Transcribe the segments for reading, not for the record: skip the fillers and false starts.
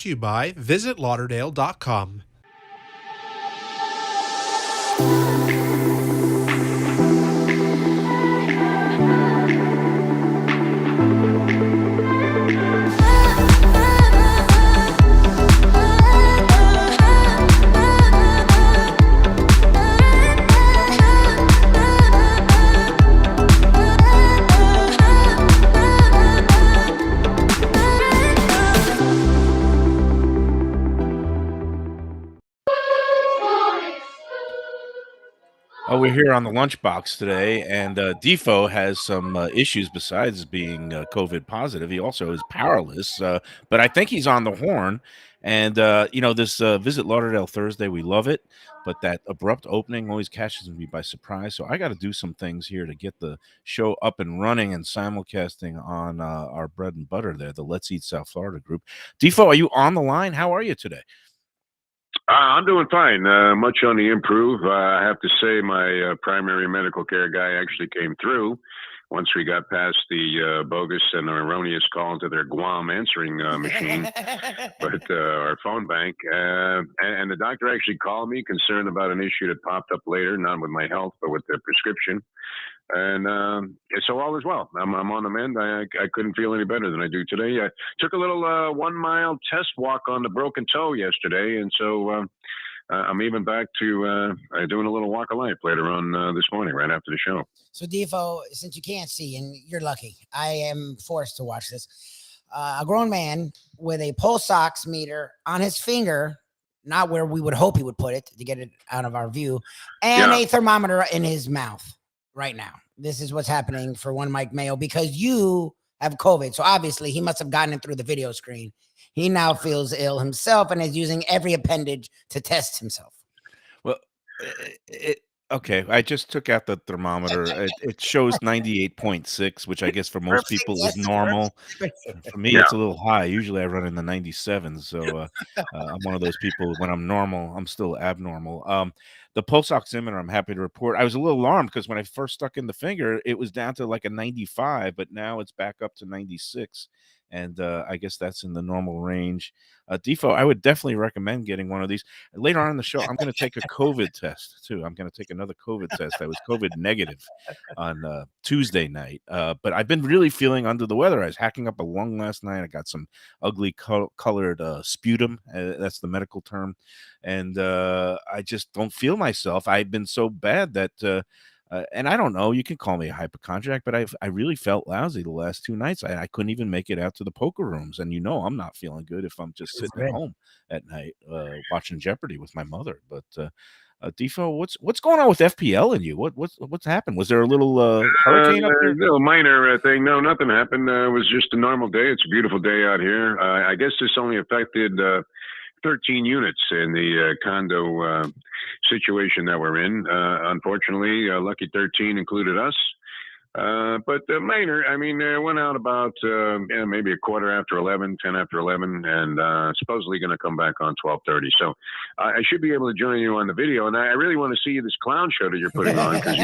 To you by visitlauderdale.com. Oh, we're here on the Lunchbox today, and Defo has some issues besides being COVID positive. He also is powerless, but I think he's on the horn. And this Visit Lauderdale Thursday, we love it, but that abrupt opening always catches me by surprise. So I got to do some things here to get the show up and running and simulcasting on our bread and butter there, the Let's Eat South Florida group. Defo, are you on the line? How are you today? I'm doing fine. Much on the improve. I have to say my primary medical care guy actually came through once we got past the bogus and erroneous call to their Guam answering machine, but our phone bank. And the doctor actually called me concerned about an issue that popped up later, not with my health, but with the prescription. And so all is well. I'm on the mend. I couldn't feel any better than I do today. I took a little 1 mile test walk on the broken toe yesterday, and so I'm even back to doing a little walk of life later on this morning, right after the show. So, Defo, since you can't see, and you're lucky, I am forced to watch this. A grown man with a pulse ox meter on his finger, not where we would hope he would put it to get it out of our view, and a thermometer in his mouth. Right now, this is what's happening for one Mike Mayo because you have COVID. So obviously he must have gotten it through the video screen. He now feels ill himself and is using every appendage to test himself. Well, okay. I just took out the thermometer. It shows 98.6, which I guess for most people is normal. For me, it's a little high. Usually I run in the 97s. So I'm one of those people when I'm normal, I'm still abnormal. The pulse oximeter, I'm happy to report. I was a little alarmed because when I first stuck in the finger, it was down to like a 95, but now it's back up to 96. And I guess that's in the normal range. Defo, I would definitely recommend getting one of these. Later on in the show, I'm going to take a COVID test, too. I'm going to take another COVID test. I was COVID negative on Tuesday night. But I've been really feeling under the weather. I was hacking up a lung last night. I got some ugly colored sputum. That's the medical term. And I just don't feel myself. I've been so bad that and I don't know, you can call me a hypochondriac, but I really felt lousy the last 2 nights. I couldn't even make it out to the poker rooms. And I'm not feeling good if I'm just sitting at home at night watching Jeopardy with my mother. But Defo, what's going on with FPL in you? What's happened? Was there a little hurricane up there? No minor thing. No, nothing happened. It was just a normal day. It's a beautiful day out here. I guess this only affected 13 units in the condo situation that we're in. Unfortunately, lucky 13 included us. But minor, I mean, went out about maybe a quarter after 11, 10 after 11, and supposedly going to come back on 12:30. So I should be able to join you on the video. And I really want to see this clown show that you're putting on because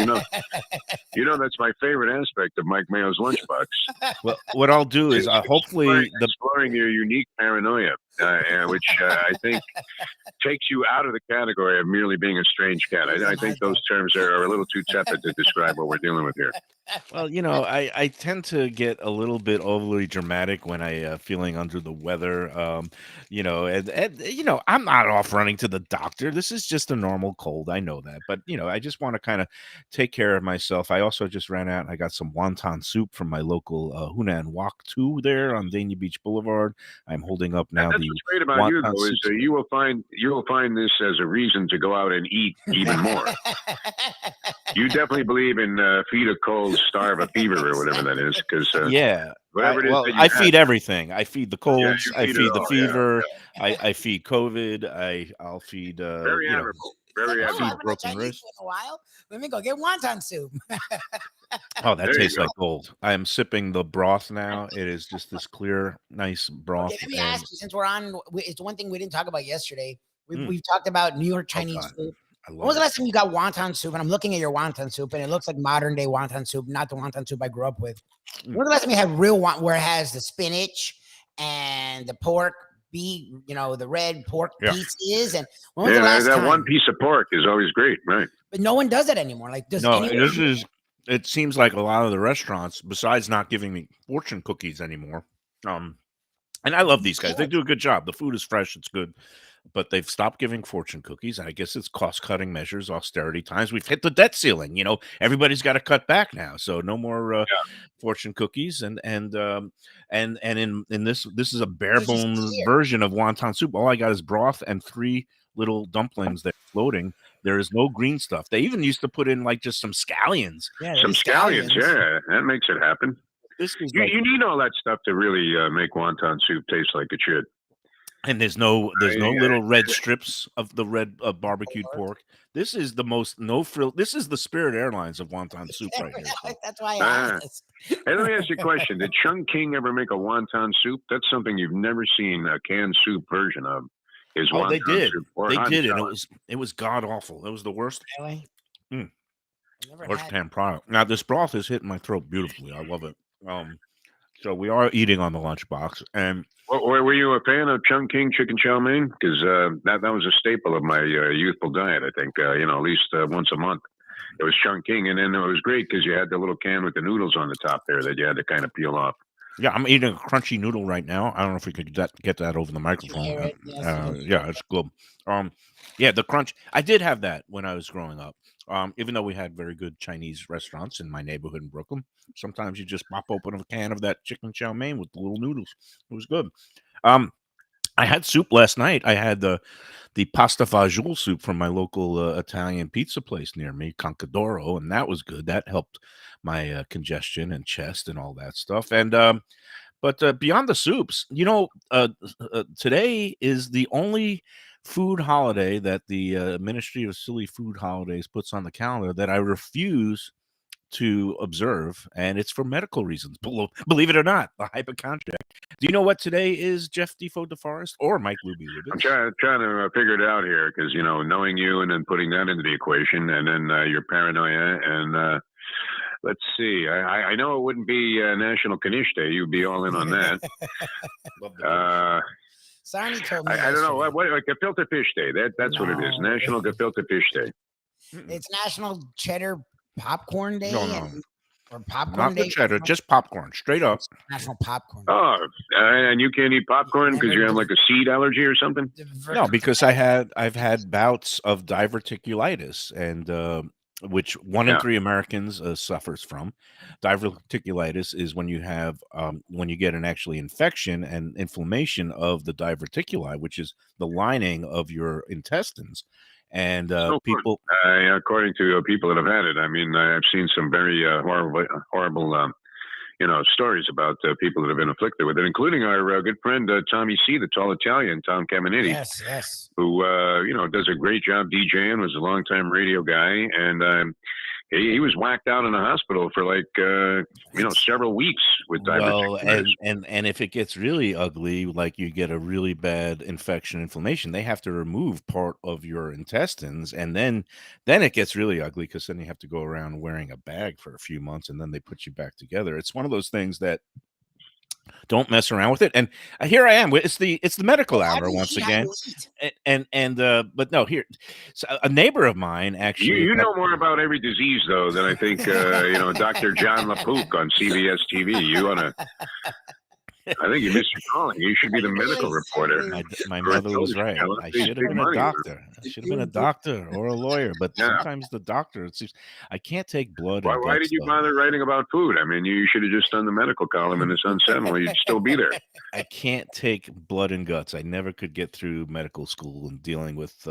that's my favorite aspect of Mike Mayo's Lunchbox. Well, what I'll do is hopefully exploring your unique paranoia, which I think takes you out of the category of merely being a strange cat. I think those terms are a little too tepid to describe what we're dealing with here. Well, I tend to get a little bit overly dramatic when I feeling under the weather. And I'm not off running to the doctor. This is just a normal cold. I know that, but I just want to kind of take care of myself. I also just ran out and I got some wonton soup from my local Hunan Wok 2 there on Dania Beach Boulevard. I'm holding up now. That's what's great about you, though, is you will find this as a reason to go out and eat even more. You definitely believe in feed a cold, starve a fever, or whatever that is. Because whatever it is, I feed everything. I feed the colds. I feed the fever. Yeah. I feed COVID. I'll feed. Very admirable. Very admirable. Feed broken wrist. In a while, let me go get wonton soup. Oh, that tastes like gold. I am sipping the broth now. It is just this clear, nice broth. Okay, let me ask you, since we're on, it's one thing we didn't talk about yesterday. We've talked about New York Chinese food. When was the last time you got wonton soup? And I'm looking at your wonton soup, and it looks like modern day wonton soup, not the wonton soup I grew up with. When was the last time you had real wonton where it has the spinach and the pork the red pork Yeah. piece is. And when was the Yeah, last that time? one piece of pork is always great, right? But no one does it anymore. Like, does No, anyone? it seems like a lot of the restaurants, besides not giving me fortune cookies anymore, and I love these guys. They do a good job. The food is fresh, it's good, but they've stopped giving fortune cookies. I guess it's cost-cutting measures, austerity times. We've hit the debt ceiling. Everybody's got to cut back now, so no more fortune cookies. And in this is a bare It's just bone here. version of wonton soup. All I got is broth and 3 little dumplings that are floating. There is no green stuff. They even used to put in like just some scallions. Yeah, Some these scallions, yeah, that makes it happen. This is You need all that stuff to really make wonton soup taste like it should. And there's no little red strips of the red barbecued pork. This is the most no frill. This is the Spirit Airlines of wonton soup right here. So. That's why I asked this. Hey, let me ask you a question. Did Chung King ever make a wonton soup? That's something you've never seen a canned soup version of. Is Oh, wonton they did. soup or They hot did, and salad. it was god awful. It was the worst Really? Mm. I've never worst had- pan product. Now this broth is hitting my throat beautifully. I love it. So we are eating on the lunchbox, and Were you a fan of Chung King chicken chow mein? Because that was a staple of my youthful diet. I think at least once a month. It was Chung King, and then it was great because you had the little can with the noodles on the top there that you had to kind of peel off. yeah, I'm eating a crunchy noodle right now. I don't know if we could get that over the microphone. hear it? Yes, Yeah, it's good. Yeah, the crunch. I did have that when I was growing up. Even though we had very good Chinese restaurants in my neighborhood in Brooklyn, sometimes you just pop open a can of that chicken chow mein with the little noodles. It was good. I had soup last night. I had the pasta fagioli soup from my local Italian pizza place near me, Concadoro, and that was good. That helped my congestion and chest and all that stuff. And but beyond the soups, today is the only food holiday that the Ministry of Silly Food Holidays puts on the calendar that I refuse to observe, and it's for medical reasons. Believe it or not, a hypochondriac. Do you know what today is, Jeff Defo DeForest or Mike Lubie? I'm trying to figure it out here because knowing you and then putting that into the equation, and then your paranoia, and let's see. I know it wouldn't be National Knish Day. You'd be all in on that. Sonny told me. I don't know yesterday. what like Gefilte Fish Day. That's what it is. No. National Gefilte Fish Day. It's National Cheddar Popcorn Day. No. Or popcorn Not day. the cheddar, just popcorn, straight up. National Popcorn Day. Oh, and you can't eat popcorn because you have like a seed allergy or something? No, because I've had bouts of diverticulitis, and which 1 in 3 Americans suffers from. Diverticulitis is when you get an actually infection and inflammation of the diverticuli, which is the lining of your intestines. And people, according to people that have had it, I mean, I've seen some very horrible stories about people that have been afflicted with it, including our good friend Tommy C, the tall Italian, Tom Caminetti. Yes. Who does a great job DJing, was a longtime radio guy, and he was whacked out in a hospital for like several weeks with diverticulitis. And if it gets really ugly, like you get a really bad infection, inflammation, they have to remove part of your intestines, and then it gets really ugly because then you have to go around wearing a bag for a few months, and then they put you back together. It's one of those things that don't mess around with it. And here I am. It's the medical hour once again. But no, here, so a neighbor of mine actually. You know more about every disease though than I think Dr. John LaPook on CBS TV. You wanna? I think you missed your calling. You should be the medical reporter. My mother was right. I should have been a doctor. I should have been a doctor or a lawyer. But sometimes the doctor, it seems, I can't take blood. Why did you bother writing about food? I mean, you should have just done the medical column in the Sun Sentinel. You'd still be there. I can't take blood and guts. I never could get through medical school and dealing with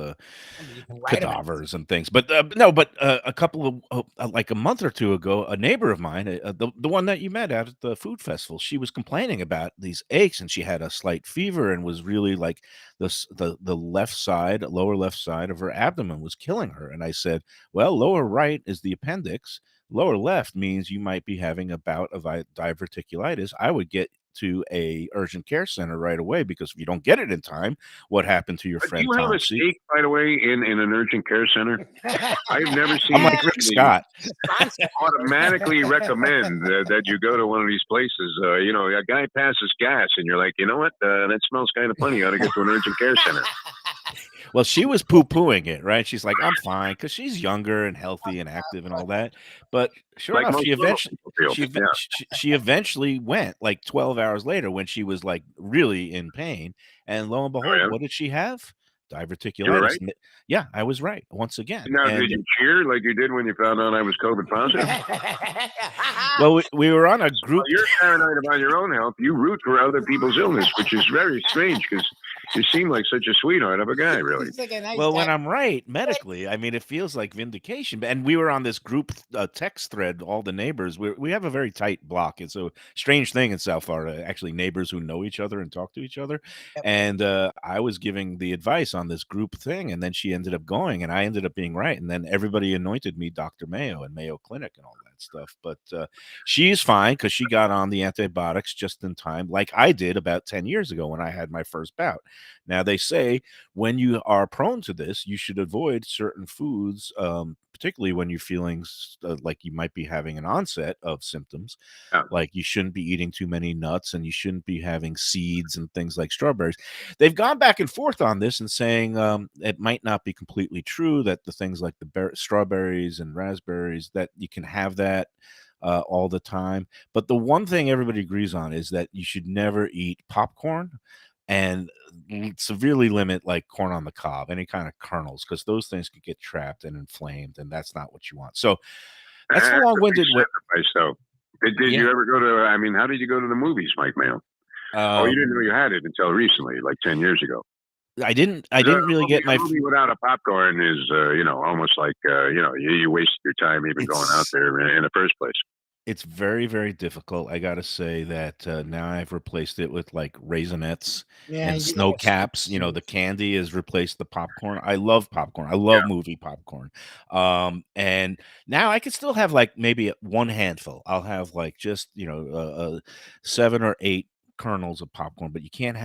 cadavers and things. But a couple of like a month or two ago, a neighbor of mine, the one that you met at the food festival, she was complaining about these aches, and she had a slight fever and was really like the lower left side of her abdomen was killing her. And I said, well, lower right is the appendix, lower left means you might be having a bout of diverticulitis. I would get to a urgent care center right away, because if you don't get it in time, what happened to your Do friend you have a Tom? See, stake, by the way, in an urgent care center? I've never seen I'm like Rick anybody Scott. automatically recommend that you go to one of these places. You know, a guy passes gas, and you're like, you know what? That smells kind of funny. You ought to get to an urgent care center. Well, she was poo-pooing it, right? She's like, "I'm fine," because she's younger and healthy and active and all that. But sure Like enough, most little people feel. Yeah. she eventually went like 12 hours later when she was like really in pain. And lo and Oh, behold, yeah. what did she have? You were Diverticulitis. right. Yeah, I was right once again. Now, And did you cheer like you did when you found out I was COVID positive? well, we were on a Well, group. you're paranoid about your own health. You root for other people's illness, which is very strange because you seem like such a sweetheart of a guy, really. He's like a nice Well, guy. when I'm right medically, I mean, it feels like vindication. And we were on this group text thread, all the neighbors. We have a very tight block. It's a strange thing in South Florida, actually, neighbors who know each other and talk to each other. Yep. And I was giving the advice on this group thing, and then she ended up going, and I ended up being right. And then everybody anointed me Dr. Mayo and Mayo Clinic and all that stuff. But she's fine because she got on the antibiotics just in time, like I did about 10 years ago when I had my first bout. Now, they say when you are prone to this, you should avoid certain foods, particularly when you're feeling like you might be having an onset of symptoms. Yeah. Like you shouldn't be eating too many nuts, and you shouldn't be having seeds and things like strawberries. They've gone back and forth on this and saying it might not be completely true that the things like the strawberries and raspberries, that you can have that all the time. But the one thing everybody agrees on is that you should never eat popcorn and severely limit like corn on the cob, any kind of kernels, because those things could get trapped and inflamed, and that's not what you want. So that's the That's a big long-winded way. sacrifice, though. Did you Yeah. ever go to? I mean, how did you go to the movies, Mike Mayo? Oh, you didn't know you had it until recently, like 10 years ago. I didn't really get my. A movie without a popcorn is, you know, almost like, you know, you wasted your time even going out there in the first place. It's very, very difficult. I gotta say that now I've replaced it with like Raisinets Yeah, and you snow know, caps. You know, the candy has replaced the popcorn. I love popcorn. I love movie popcorn. And now I can still have like maybe one handful. I'll have like just, you know, 7 or 8 kernels of popcorn, but you can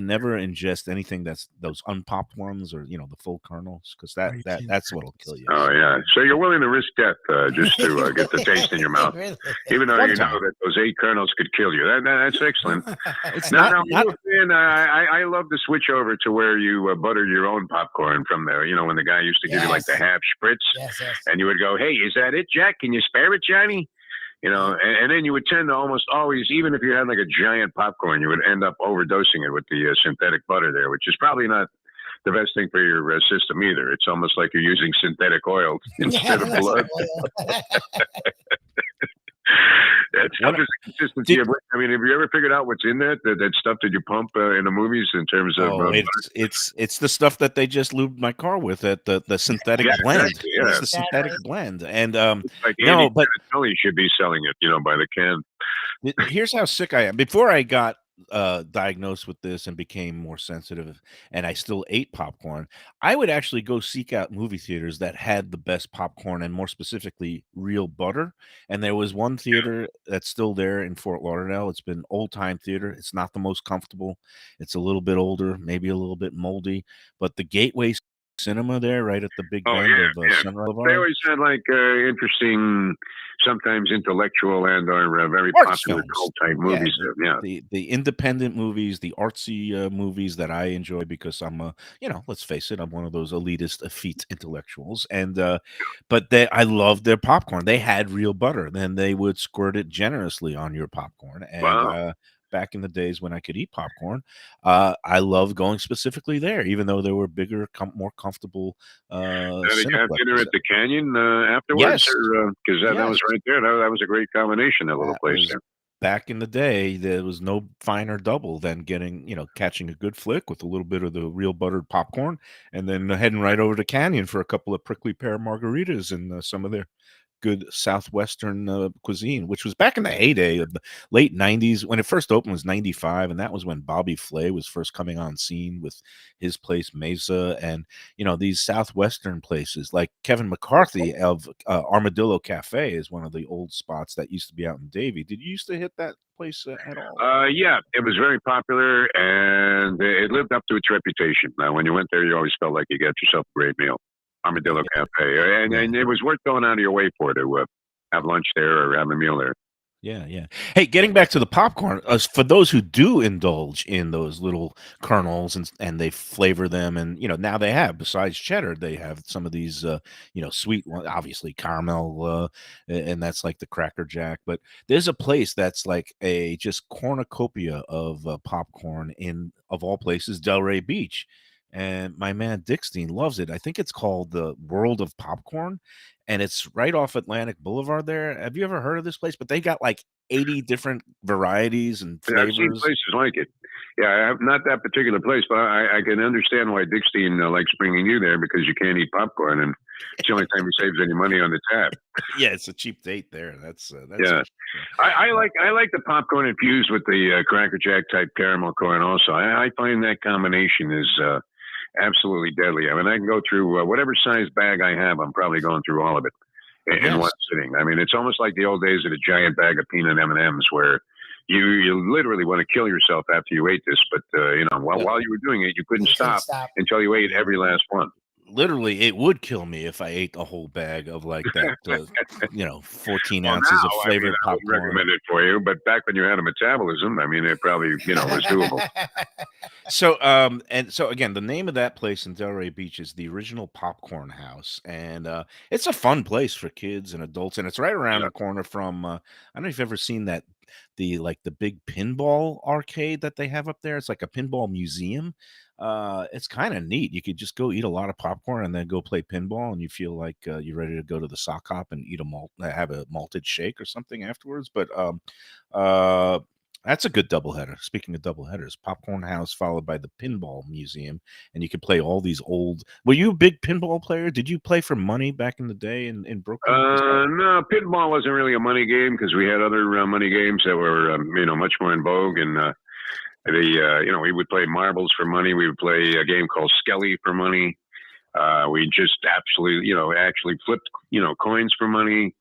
never ingest anything that's those unpopped ones, or, you know, the full kernels, because that's what'll kill you. Oh, yeah. So you're willing to risk death just to get the taste in your mouth, Really? even though One you time. know that those 8 kernels could kill you. That's excellent. It's Now, not I love the switch over to where you butter your own popcorn from there. You know, when the guy used to give you like the Yes. half spritz, Yes, yes. and you would go, "Hey, is that it, Jack? Can you spare it, Johnny?" You know, and then you would tend to almost always, even if you had like a giant popcorn, you would end up overdosing it with the synthetic butter there, which is probably not the best thing for your system either. It's almost like you're using synthetic oil instead of blood. That stuff is the consistency of. I mean, have you ever figured out what's in that stuff that you pump in the movies in terms of? It's the stuff that they just lubed my car with, at the synthetic blend. Exactly, yeah. It's the synthetic blend, and It's like no, but Andy should be selling it, you know, by the can. here's how sick I am. Before I got diagnosed with this and became more sensitive, and I still ate popcorn, I would actually go seek out movie theaters that had the best popcorn, and more specifically real butter. And there was one theater that's still there in Fort Lauderdale. It's been old time theater. It's not the most comfortable. It's a little bit older, maybe a little bit moldy, but the Gateway Cinema there, right at the Big Bend of Sunrise Boulevard. They always had like interesting, sometimes intellectual and or very Arts popular films. cult type movies. Yeah, the independent movies, the artsy movies that I enjoy, because I'm you know, let's face it, I'm one of those elitist, effete intellectuals. And but I love their popcorn. They had real butter, then they would squirt it generously on your popcorn. And back in the days when I could eat popcorn, I love going specifically there, even though there were bigger, more comfortable. Did you have dinner at the Canyon afterwards? Yes, because that was right there. That was a great combination. That little place there. Back in the day, there was no finer double than catching a good flick with a little bit of the real buttered popcorn, and then heading right over to Canyon for a couple of prickly pear margaritas and some of their good Southwestern cuisine, which was back in the heyday of the late 90s. When it first opened was 95, and that was when Bobby Flay was first coming on scene with his place Mesa. And these Southwestern places like Kevin McCarthy of Armadillo Cafe is one of the old spots that used to be out in Davie. Did you used to hit that place at all? Yeah, it was very popular, and it lived up to its reputation. When you went there, you always felt like you got yourself a great meal. Armadillo Cafe, and it was worth going out of your way to have lunch there or have a meal there. Yeah. Hey, getting back to the popcorn, for those who do indulge in those little kernels and they flavor them, and now they have, besides cheddar, they have some of these sweet one, obviously caramel, and that's like the Cracker Jack. But there's a place that's like a just cornucopia of popcorn of all places, Delray Beach. And my man Dickstein loves it. I think it's called the World of Popcorn, and it's right off Atlantic Boulevard there. Have you ever heard of this place? But they got like 80 different varieties and Yeah, I've seen flavors. places like it. Yeah, I have not that particular place, but I can understand why Dickstein likes bringing you there, because you can't eat popcorn, and it's the only time he saves any money on the tab. Yeah, it's a cheap date there. That's yeah. I like the popcorn infused with the Cracker Jack type caramel corn. Also, I find that combination is absolutely deadly. I mean, I can go through whatever size bag I have. I'm probably going through all of it in one sitting. I mean, it's almost like the old days of a giant bag of peanut M&Ms, where you literally want to kill yourself after you ate this. But while you were doing it, you couldn't stop until you ate every last one. Literally, it would kill me if I ate a whole bag of like that, 14 ounces of flavored popcorn. I would recommend it for you, but back when you had a metabolism, I mean, it probably, was doable. So, so again, the name of that place in Delray Beach is the Original Popcorn House, and it's a fun place for kids and adults, and it's right around the corner from. I don't know if you've ever seen the big pinball arcade that they have up there. It's like a pinball museum. It's kind of neat. You could just go eat a lot of popcorn and then go play pinball, and you feel like you're ready to go to the sock hop and have a malted shake or something afterwards. But that's a good doubleheader. Speaking of doubleheaders, Popcorn House followed by the Pinball Museum, and you could play all these old. Were you a big pinball player? Did you play for money back in the day in Brooklyn? No, pinball wasn't really a money game, because we had other money games that were much more in vogue, and we would play marbles for money. We would play a game called Skelly for money. We just actually flipped coins for money.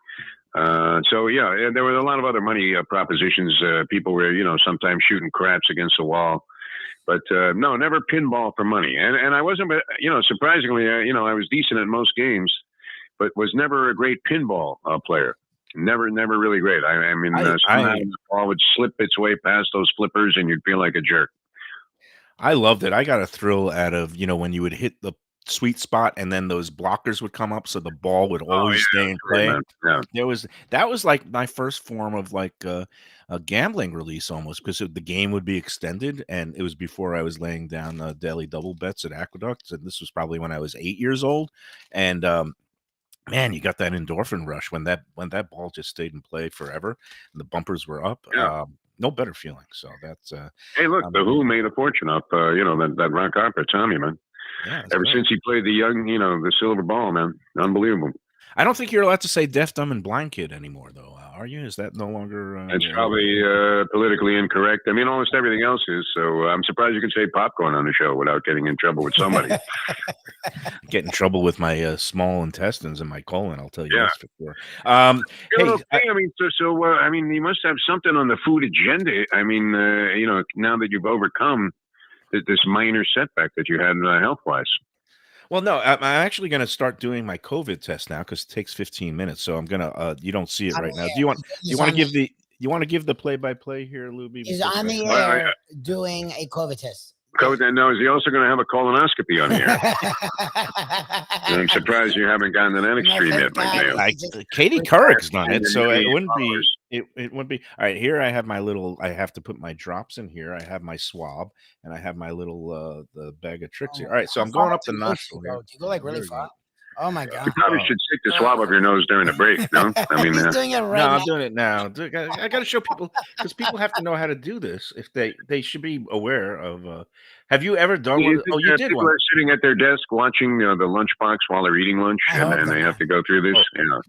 So there were a lot of other money propositions. People were sometimes shooting craps against the wall, but no, never pinball for money. And I wasn't, surprisingly, I was decent at most games, but was never a great pinball player. Never really great. I mean, somehow the ball would slip its way past those flippers, and you'd feel like a jerk. I loved it. I got a thrill out of when you would hit the sweet spot and then those blockers would come up, so the ball would always stay in play. Yeah. That was like my first form of like a gambling release, almost, because the game would be extended, and it was before I was laying down daily double bets at Aqueducts, and this was probably when I was 8 years old. And man, you got that endorphin rush when that ball just stayed in play forever and the bumpers were up. No better feeling. So that's hey, look, the Who made a fortune off that rock opera, Tommy, man. Yeah, ever since he played the silver ball, man. Unbelievable. I don't think you're allowed to say deaf, dumb, and blind kid anymore, though. Are you? Is that no longer? It's probably politically incorrect. I mean, almost everything else is. So I'm surprised you can say popcorn on the show without getting in trouble with somebody. Get in trouble with my small intestines and my colon. I'll tell you this for sure. I mean, you must have something on the food agenda. I mean, now that you've overcome this minor setback that you had health-wise. Well, no, I'm actually going to start doing my COVID test now, because it takes 15 minutes. So I'm going to, you don't see it right now. Do you want to give the play-by-play here, Lubie? He's on the air doing a COVID test. COVID, now, is he also going to have a colonoscopy on here? I'm surprised you haven't gotten to that extreme yet, Mike. Katie Couric's done it, so it wouldn't be. It wouldn't be. All right, here I have my little. I have to put my drops in here. I have my swab, and I have my little the bag of tricks here. All right, so I'm going up the nostril here. Do you go like really far? Oh my God! You probably should stick the swab up your nose during the break. No, I mean, he's doing it right now. now. I'm doing it now. I got to show people, because people have to know how to do this. If they should be aware of Have you ever done You one? think Oh, you did people one. are sitting at their desk watching the lunchbox while they're eating lunch, I and hope then they're they have not. to go through this? Oh. Yeah.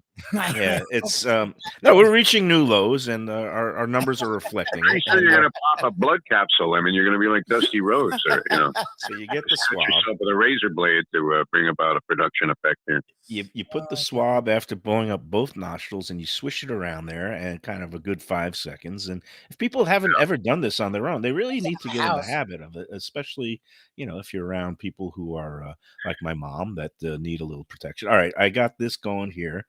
Yeah, it's no, we're reaching new lows, and our numbers are reflecting Pretty it. sure you're And, going to pop a blood capsule. I mean, you're going to be like Dusty Rhodes, or so you get the cut swab. yourself with a razor blade to bring about a production effect here. You put the swab after blowing up both nostrils, and you swish it around there, and kind of a good 5 seconds. And if people haven't ever done this on their own, they really need to get in the house. habit of it, especially if you're around people who are like my mom that need a little protection. All right, I got this going here,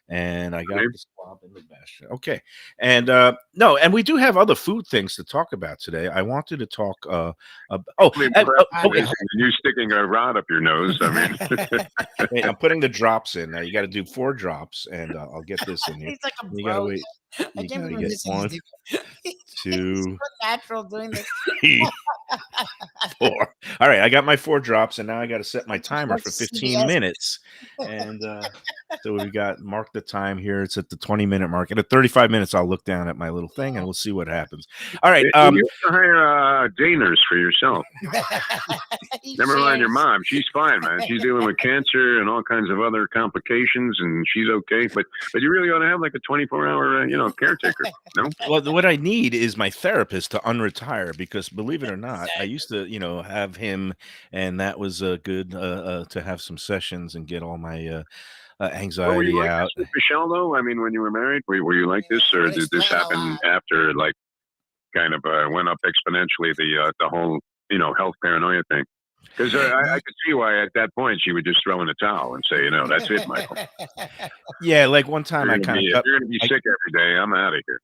and I got Okay. the swab in the basket. Okay, and no, and we do have other food things to talk about today. I wanted to talk. Probably And, more oh, appetizing than you sticking a rod up your nose. I mean, wait, I'm putting the drops in now. You got to do 4 drops, and I'll get this in here. He's like a You gotta bro. wait. I You can't gotta believe get this 1, He's 2, so natural doing this. 3, 4. All right, I got my 4 drops, and now I got to set my timer for 15 CBS. minutes. And so we got mark the time here. It's at the 20-minute mark. And at 35 minutes, I'll look down at my little thing, and we'll see what happens. All right. you have to hire a day nurse for yourself. Never mind your mom. She's fine, man. She's dealing with cancer and all kinds of other complications, and she's okay. But you really ought to have like a 24-hour, caretaker. No. Well, what I need is my therapist to unretire, because believe it or not, I used to, have him, and that was good to have some sessions and get all my Well, were anxiety you like out. this with Michelle, though? I mean, when you were married, were you like this, or did this happen after, like, kind of went up exponentially, the whole, health paranoia thing? Because I could see why at that point she would just throw in a towel and say, that's it, Michael. Yeah, like one time You're I gonna kind be, of if you're going to be sick every day, I'm out of here.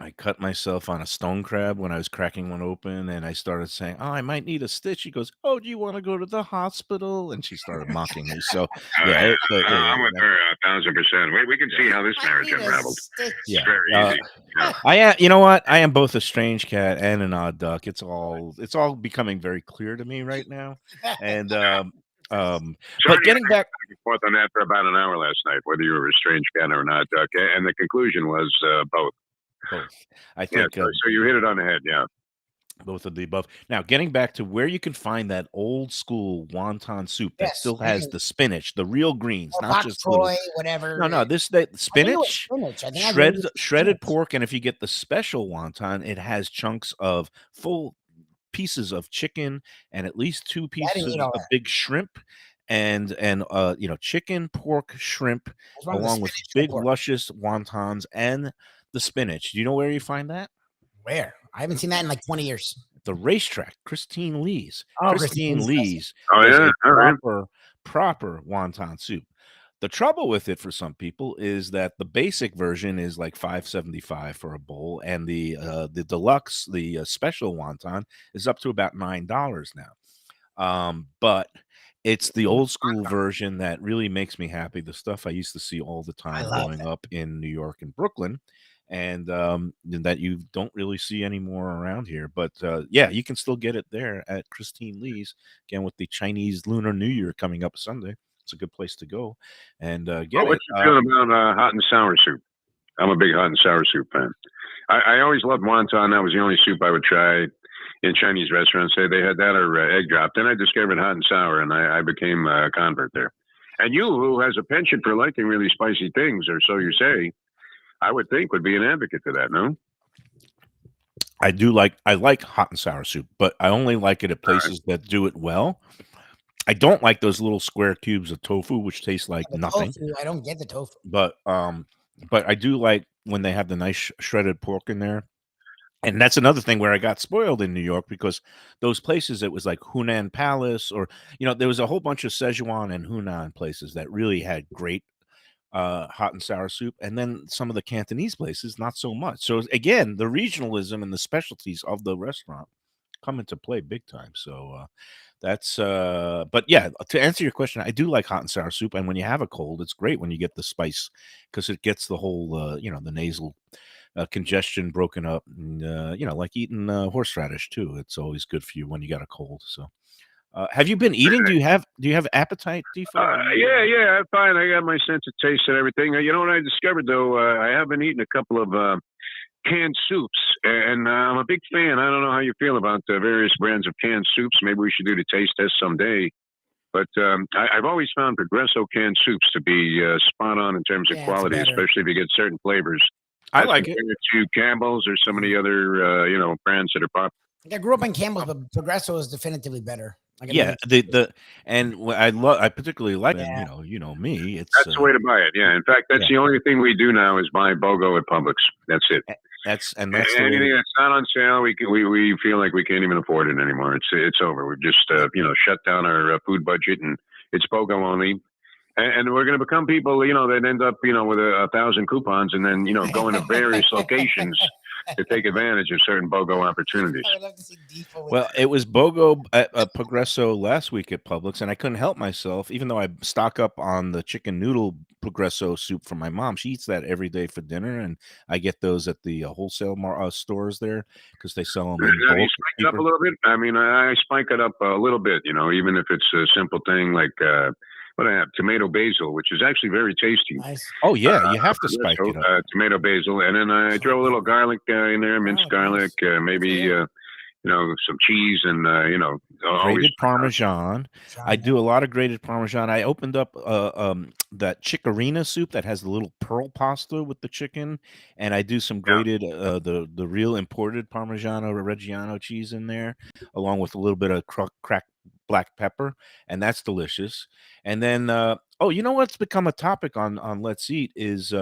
I cut myself on a stone crab when I was cracking one open, and I started saying, "Oh, I might need a stitch." She goes, "Oh, do you want to go to the hospital?" And she started mocking me. So yeah, I'm with her 1,000%. We can see how this marriage unraveled. Yeah, It's very easy. I am. You know what? I am both a strange cat and an odd duck. It's all becoming very clear to me right now. And but getting back and forth on that for about an hour last night, whether you were a strange cat or not, duck, and the conclusion was both. both, I Yeah, think. so you hit it on the head. Yeah. Both of the above. Now, getting back to where you can find that old school wonton soup that Yes, still you has can- the spinach, the real greens, Or not bok just little. choy, whatever. No, that I think it was spinach, spinach. I think I shredded used shredded spinach. pork, and if you get the special wonton, it has chunks of full pieces of chicken and at least 2 I didn't pieces eat all of that. big shrimp, and chicken, pork, shrimp, What's wrong with the along with spinach big pork? luscious wontons and the spinach. Do you know where you find that? Where? I haven't seen that in like 20 years. The racetrack, Christine Lee's. Oh, Christine Christine Lee's Oh, does yeah. a All right. proper wonton soup. The trouble with it for some people is that the basic version is like $5.75 for a bowl, and the deluxe, the special wonton, is up to about $9 now. But it's the old school version that really makes me happy. The stuff I used to see all the time love growing up in New York and Brooklyn, and that you don't really see anymore around here. But yeah, you can still get it there at Christine Lee's, again, with the Chinese Lunar New Year coming up Sunday. It's a good place to go and get What it. you feeling about hot and sour soup? I'm a big hot and sour soup fan. I always loved wonton. That was the only soup I would try in Chinese restaurants. Say they had that or egg drop. Then I discovered hot and sour, and I became a convert there. And you, who has a penchant for liking really spicy things, or so you say, I would think would be an advocate for that, no? I like hot and sour soup, but I only like it at places that do it well. I don't like those little square cubes of tofu, which taste like The nothing. tofu, I don't get the tofu. But I do like when they have the nice shredded pork in there. And that's another thing where I got spoiled in New York, because those places, it was like Hunan Palace, or there was a whole bunch of Szechuan and Hunan places that really had great hot and sour soup, and then some of the Cantonese places not so much. So again, the regionalism and the specialties of the restaurant come into play big time. So that's but yeah, to answer your question, I do like hot and sour soup, and when you have a cold, it's great when you get the spice, because it gets the whole the nasal congestion broken up, and like eating horseradish too. It's always good for you when you got a cold. So have you been eating? Do you have appetite, Defo? Yeah, I'm fine. I got my sense of taste and everything. You know what I discovered, though? I have been eating a couple of canned soups, and I'm a big fan. I don't know how you feel about various brands of canned soups. Maybe we should do the taste test someday. But I've always found Progresso canned soups to be spot on in terms of quality, especially if you get certain flavors. I like it. To Campbell's or some of the other brands that are popular. I grew up in Campbell's, but Progresso is definitively better. Yeah, I particularly like it. You know me. That's the way to buy it. Yeah, in fact, that's the only thing we do now is buy BOGO at Publix. That's it. That's anything that's not on sale. We feel like we can't even afford it anymore. It's over. We've just shut down our food budget, and it's BOGO only. And we're going to become people, that end up, with 1,000 coupons, and then going to various locations to take advantage of certain BOGO opportunities. I would love to see Defo. Well, it was BOGO at Progresso last week at Publix, and I couldn't help myself, even though I stock up on the chicken noodle Progresso soup from my mom. She eats that every day for dinner, and I get those at the wholesale stores there because they sell them in bulk. You spike it up a little bit. I mean, I spike it up a little bit, even if it's a simple thing like what I have, tomato basil, which is actually very tasty. Nice. Oh yeah, you have to spike it up. Tomato basil, and then I throw a little garlic in there, minced garlic, maybe some cheese, and grated Parmesan. I do a lot of grated Parmesan. I opened up that Chicorina soup that has the little pearl pasta with the chicken, and I do some grated the real imported Parmigiano Reggiano cheese in there, along with a little bit of cracked black pepper, and that's delicious. And then you know what's become a topic on Let's Eat is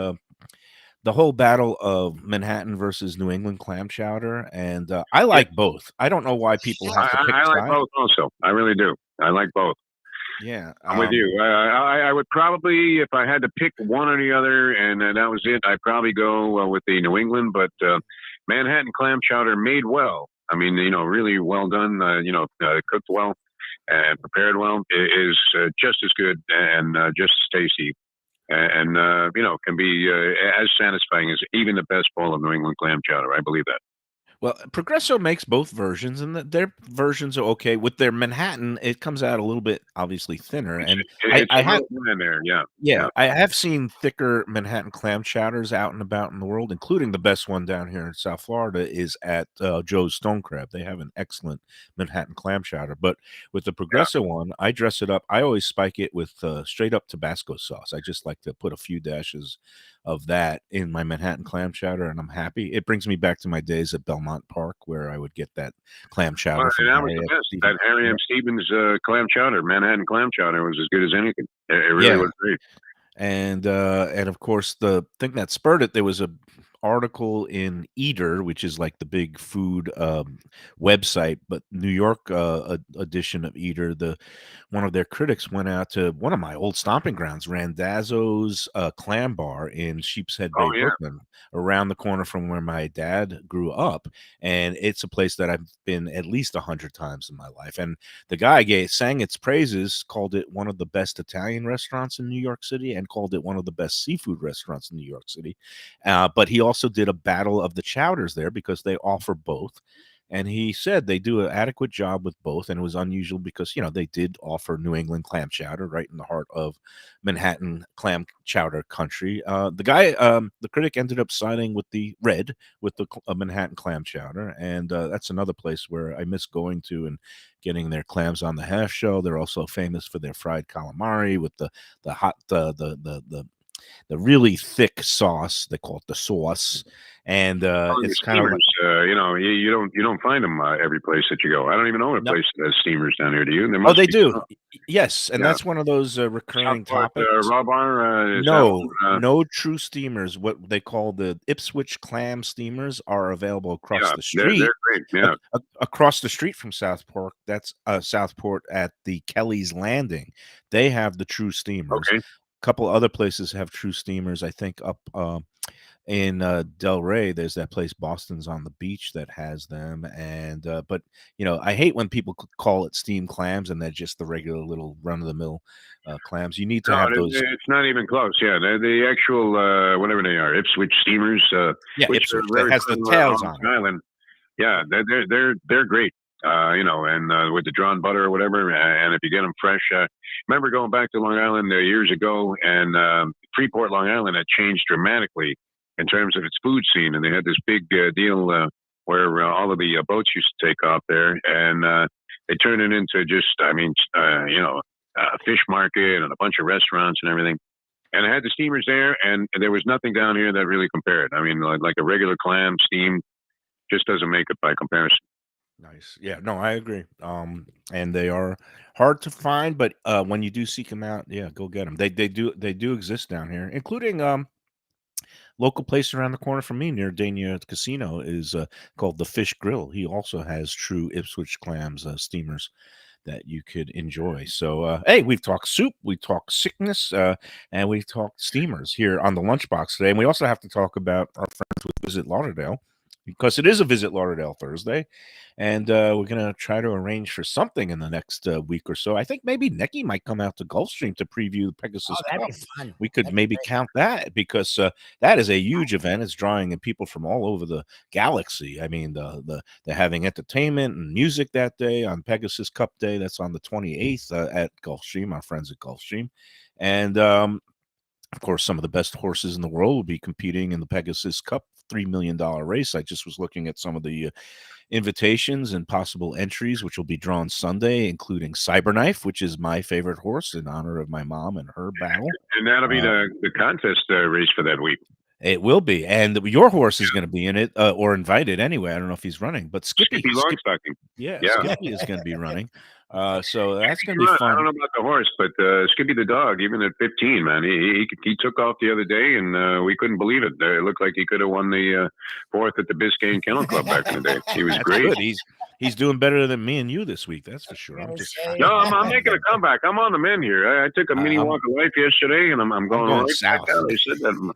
the whole battle of Manhattan versus New England clam chowder, and I like both. I don't know why people have to pick I like both also. I really do. I like both. Yeah, I'm with you. I would probably, if I had to pick one or the other, and that was it, I'd probably go with the New England, but Manhattan clam chowder made well. I mean, really well done, cooked well and prepared well is just as good and just as tasty. And can be as satisfying as even the best bowl of New England clam chowder. I believe that. Well, Progresso makes both versions, and their versions are okay. With their Manhattan, it comes out a little bit obviously thinner, and I have in there, I have seen thicker Manhattan clam chowders out and about in the world, including the best one down here in South Florida is at Joe's Stone Crab. They have an excellent Manhattan clam chowder, but with the Progresso one, I dress it up. I always spike it with straight up Tabasco sauce. I just like to put a few dashes of that in my Manhattan clam chowder, and I'm happy. It brings me back to my days at Belmont Park where I would get that clam chowder. That was the best. That Harry M. Stevens clam chowder, Manhattan clam chowder, was as good as anything. It really was great. And of course, the thing that spurred it, there was a article in Eater, which is like the big food website, but New York edition of Eater, one of their critics went out to one of my old stomping grounds, Randazzo's Clam Bar in Sheepshead Bay, Brooklyn, around the corner from where my dad grew up. And it's a place that I've been at least 100 times in my life. And the guy sang its praises, called it one of the best Italian restaurants in New York City, and called it one of the best seafood restaurants in New York City. But he also did a battle of the chowders there because they offer both. And he said they do an adequate job with both. And it was unusual because, they did offer New England clam chowder right in the heart of Manhattan clam chowder country. The guy, the critic ended up siding with the Manhattan clam chowder. And that's another place where I miss going to and getting their clams on the half shell. They're also famous for their fried calamari with the hot, the really thick sauce. They call it the sauce, and it's kind of like, you don't find them every place that you go. I don't even know a place that has steamers down here. Do you? They do. Yes, and that's one of those recurring topics. Raw bar? No true steamers. What they call the Ipswich clam steamers are available across the street. They're great. Yeah, across the street from Southport. That's Southport at the Kelly's Landing. They have the true steamers. Okay. Couple other places have true steamers. I think up in Del Rey, there's that place Boston's on the Beach that has them. And but I hate when people call it steamed clams and they're just the regular little run-of-the-mill clams. You need to have those. It's not even close. Yeah, the actual whatever they are, Ipswich steamers. Which Ipswich that has the tails on island. Yeah, they're great. And with the drawn butter or whatever, and if you get them fresh. Remember going back to Long Island years ago, and Freeport, Long Island had changed dramatically in terms of its food scene, and they had this big deal where all of the boats used to take off there, and they turned it into just, a fish market and a bunch of restaurants and everything. And I had the steamers there, and there was nothing down here that really compared. I mean, like a regular clam steam just doesn't make it by comparison. Nice. Yeah, no, I agree. And they are hard to find, but when you do seek them out, yeah, go get them. They do exist down here, including local place around the corner from me near Dania Casino is called the Fish Grill. He also has true Ipswich clams steamers that you could enjoy. So, hey, we've talked soup, we talked sickness, and we talked steamers here on the Lunchbox today. And we also have to talk about our friends with Visit Lauderdale because it is a Visit Lauderdale Thursday. And we're going to try to arrange for something in the next week or so. I think maybe Nikki might come out to Gulfstream to preview the Pegasus that'd Cup. be fun. We could That'd be maybe great. count that because that is a huge event. It's drawing in people from all over the galaxy. I mean, they're having entertainment and music that day on Pegasus Cup Day. That's on the 28th at Gulfstream, our friends at Gulfstream. And of course, some of the best horses in the world will be competing in the Pegasus Cup $3 million race. I just was looking at some of the invitations and possible entries, which will be drawn Sunday, including Cyberknife, which is my favorite horse in honor of my mom and her battle. And that'll be the contest race for that week. It will be, and your horse is going to be in it or invited anyway. I don't know if he's running, but Skippy Longstocking. yeah, Yeah. Skippy is going to be running. So that's going to I be fun. don't know about the horse, but Skippy the dog, even at 15, man, he took off the other day, and we couldn't believe it. It looked like he could have won the fourth at the Biscayne Kennel Club back in the day. He was That's great. good. He's doing better than me and you this week. That's for sure. No, I'm making a comeback. I'm on the mend here. I took a mini walk of life yesterday, and I'm going right south. back out. I said that.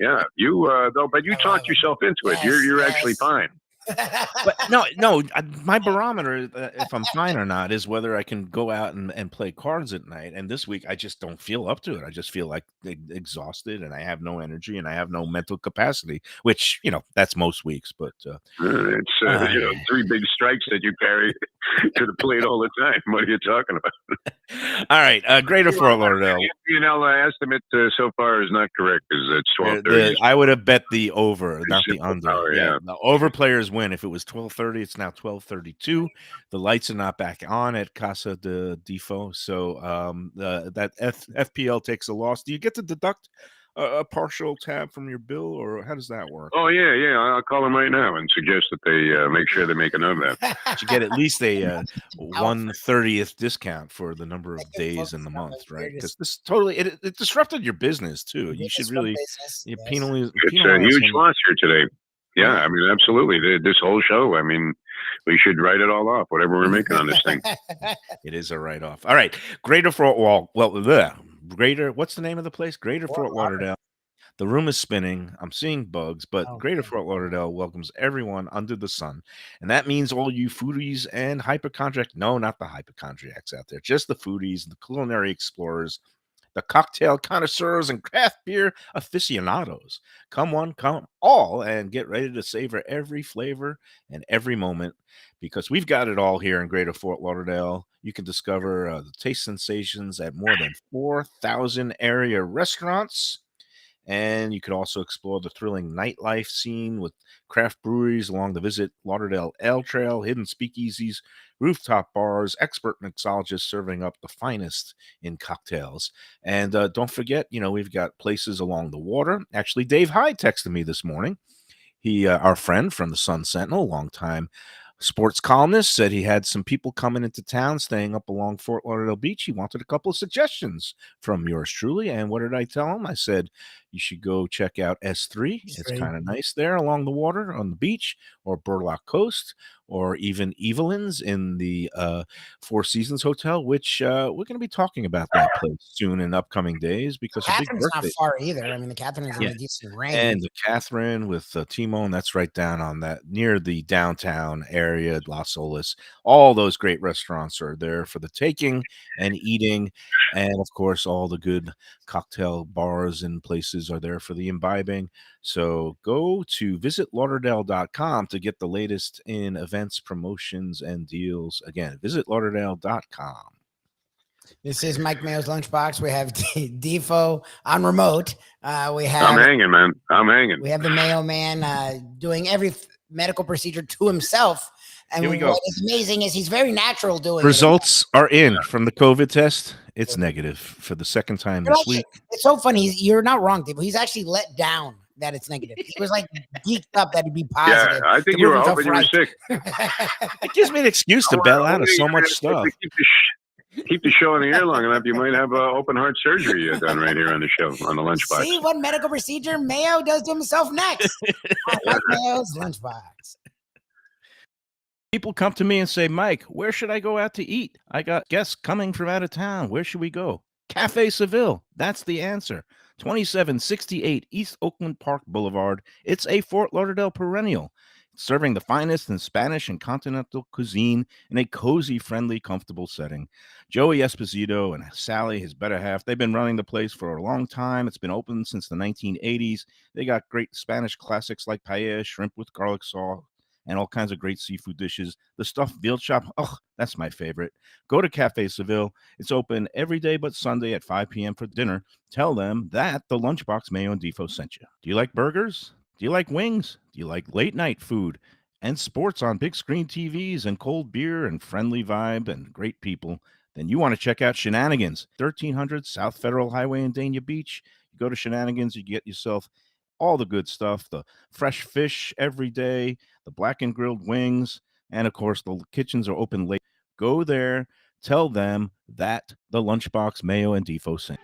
Yeah, you though, but you talked yourself into it. You're actually fine. But no, my barometer, if I'm fine or not, is whether I can go out and play cards at night. And this week, I just don't feel up to it. I just feel like exhausted, and I have no energy, and I have no mental capacity. Which that's most weeks. But it's 3 big strikes that you carry to the plate all the time. What are you talking about? All right, Greater Fort Lauderdale. Estimate so far is not correct because it's 12:30. I would have bet the over, not the under. Power, yeah. The over players win. If it was 12:30, it's now 12:32. The lights are not back on at Casa de Defo, so that FPL takes a loss. Do you get to deduct a partial tab from your bill, or how does that work? Oh yeah. I'll call them right now and suggest that they make sure they make a note of that. You get at least a 1/30th discount for the number of days in the month, right? Because this totally it disrupted your business too. You should really penalize. It's a huge loss here today. Yeah, I mean, absolutely. This whole show, I mean, we should write it all off, whatever we're making on this thing. It is a write-off. All right. Greater Fort Greater, what's the name of the place? Greater Fort Lauderdale. The room is spinning. I'm seeing bugs, but Greater Fort Lauderdale welcomes everyone under the sun. And that means all you foodies and hypochondriacs. No, not the hypochondriacs out there. Just the foodies, the culinary explorers, the cocktail connoisseurs and craft beer aficionados. Come one, come all, and get ready to savor every flavor and every moment because we've got it all here in Greater Fort Lauderdale. You can discover the taste sensations at more than 4,000 area restaurants. And you could also explore the thrilling nightlife scene with craft breweries along the Visit Lauderdale Ale Trail, hidden speakeasies, rooftop bars, expert mixologists serving up the finest in cocktails. And don't forget, we've got places along the water. Actually, Dave Hyde texted me this morning. He, our friend from the Sun Sentinel, longtime sports columnist, said he had some people coming into town staying up along Fort Lauderdale Beach. He wanted a couple of suggestions from yours truly. And what did I tell him? I said, you should go check out S3. It's kind of nice there along the water on the beach, or Burlock Coast, or even Evelyn's in the Four Seasons Hotel, which we're going to be talking about that place soon in upcoming days because Catherine's not far either. I mean, the Catherine's in a decent range. And the Catherine with Timon, that's right down on that near the downtown area, Las Olas. All those great restaurants are there for the taking and eating. And of course, all the good cocktail bars and places are there for the imbibing. So go to visitlauderdale.com to get the latest in events, promotions, and deals. Again, visitlauderdale.com. This is Mike Mayo's Lunchbox. We have Defo on remote. We have I'm hanging, man. I'm hanging. We have the Mayo man doing every medical procedure to himself. And Here we go. what is amazing is he's very natural doing Results are in from the COVID test. It's negative for the second time this week. It's so funny. You're not wrong, Defo. He's actually let down that it's negative. He was like geeked up that it'd be positive. Yeah, I think you were hoping you were sick. It gives me an excuse to bail out of so much stuff. Keep the show on the air long enough, you might have open heart surgery done right here on the show, on the Lunchbox. See what medical procedure Mayo does to himself next. Mike Mayo's Lunchbox. People come to me and say, Mike, where should I go out to eat? I got guests coming from out of town. Where should we go? Cafe Seville. That's the answer. 2768 East Oakland Park Boulevard. It's a Fort Lauderdale perennial, serving the finest in Spanish and continental cuisine in a cozy, friendly, comfortable setting. Joey Esposito and Sally, his better half, they've been running the place for a long time. It's been open since the 1980s. They got great Spanish classics like paella, shrimp with garlic sauce, and all kinds of great seafood dishes. The stuffed veal chop, oh, that's my favorite. Go to Cafe Seville. It's open every day but Sunday at 5 p.m. for dinner. Tell them that the Lunchbox Mayo and Defo sent you. Do you like burgers? Do you like wings? Do you like late night food and sports on big screen TVs and cold beer and friendly vibe and great people? Then you want to check out Shenanigans, 1300 South Federal Highway in Dania Beach. You go to Shenanigans, you get yourself all the good stuff, the fresh fish every day, the black and grilled wings, and of course, the kitchens are open late. Go there, tell them that the Lunchbox Mayo and Defo sent.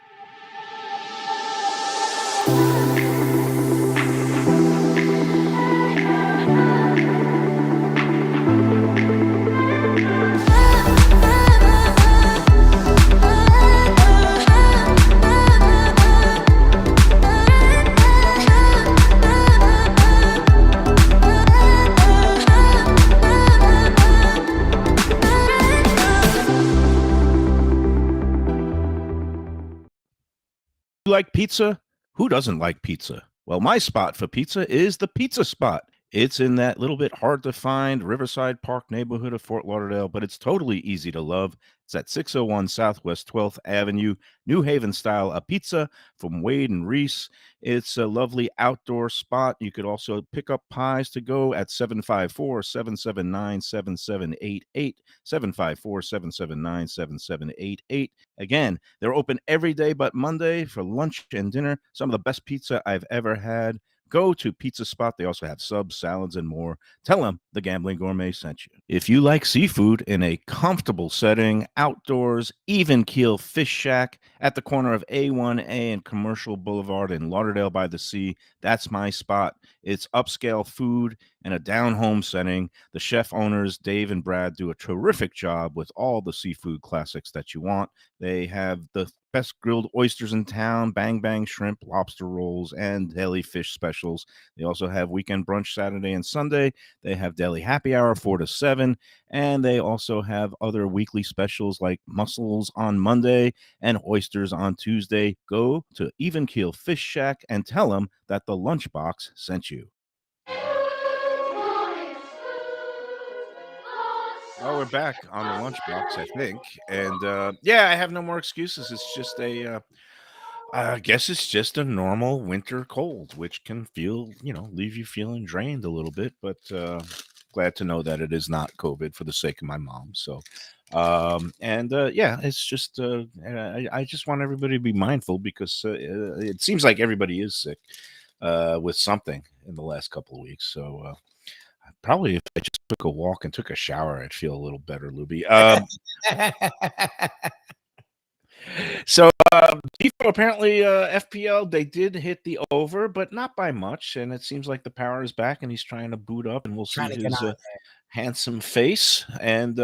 You like pizza? Who doesn't like pizza? Well, my spot for pizza is the Pizza Spot. It's in that little bit hard to find Riverside Park neighborhood of Fort Lauderdale, but it's totally easy to love. It's at 601 Southwest 12th Avenue, New Haven style, a pizza from Wade and Reese. It's a lovely outdoor spot. You could also pick up pies to go at 754-779-7788, 754-779-7788. Again, they're open every day but Monday for lunch and dinner. Some of the best pizza I've ever had. Go to Pizza Spot. They also have subs, salads, and more. Tell them the Gambling Gourmet sent you. If you like seafood in a comfortable setting, outdoors, even keel fish shack at the corner of A1A and Commercial Boulevard in Lauderdale by the Sea, that's my spot. It's upscale food in a down-home setting. The chef owners, Dave and Brad, do a terrific job with all the seafood classics that you want. They have the best grilled oysters in town, bang bang shrimp, lobster rolls, and deli fish specials. They also have weekend brunch Saturday and Sunday. They have deli happy hour 4 to 7, and they also have other weekly specials like mussels on Monday and oysters on Tuesday. Go to Even Keel Fish Shack and tell them that the Lunchbox sent you. Oh, we're back on the Lunchbox, I think. And yeah, I have no more excuses. It's just I guess it's just a normal winter cold, which can feel, leave you feeling drained a little bit. But glad to know that it is not COVID for the sake of my mom. So, yeah, it's just, I just want everybody to be mindful because it seems like everybody is sick with something in the last couple of weeks. So, probably if I just took a walk and took a shower, I'd feel a little better, Lubie. So apparently FPL, they did hit the over, but not by much. And it seems like the power is back and he's trying to boot up and we'll see his handsome face. And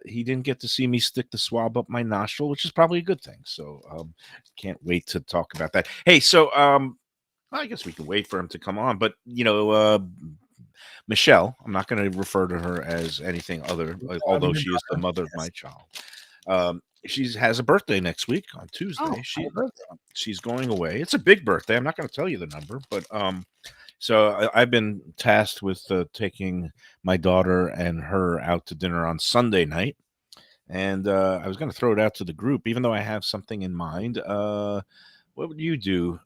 he didn't get to see me stick the swab up my nostril, which is probably a good thing. So can't wait to talk about that. Hey, so I guess we can wait for him to come on, but Michelle, I'm not going to refer to her as anything other, although she is the mother of my child. She has a birthday next week on Tuesday. She's going away. It's a big birthday. I'm not going to tell you the number, but so I've been tasked with taking my daughter and her out to dinner on Sunday night. and I was going to throw it out to the group, even though I have something in mind. What would you do?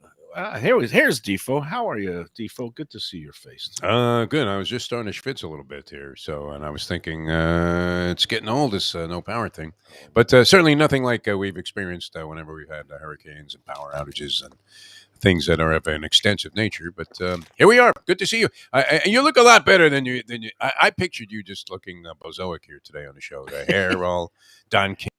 Here's Defo. How are you, Defo? Good to see your face today. Good. I was just starting to schwitz a little bit here. And I was thinking, it's getting old, this no power thing. But certainly nothing like we've experienced whenever we've had hurricanes and power outages and things that are of an extensive nature. But here we are. Good to see you. And you look a lot better than you. I pictured you just looking bozoic here today on the show. The hair all Don King,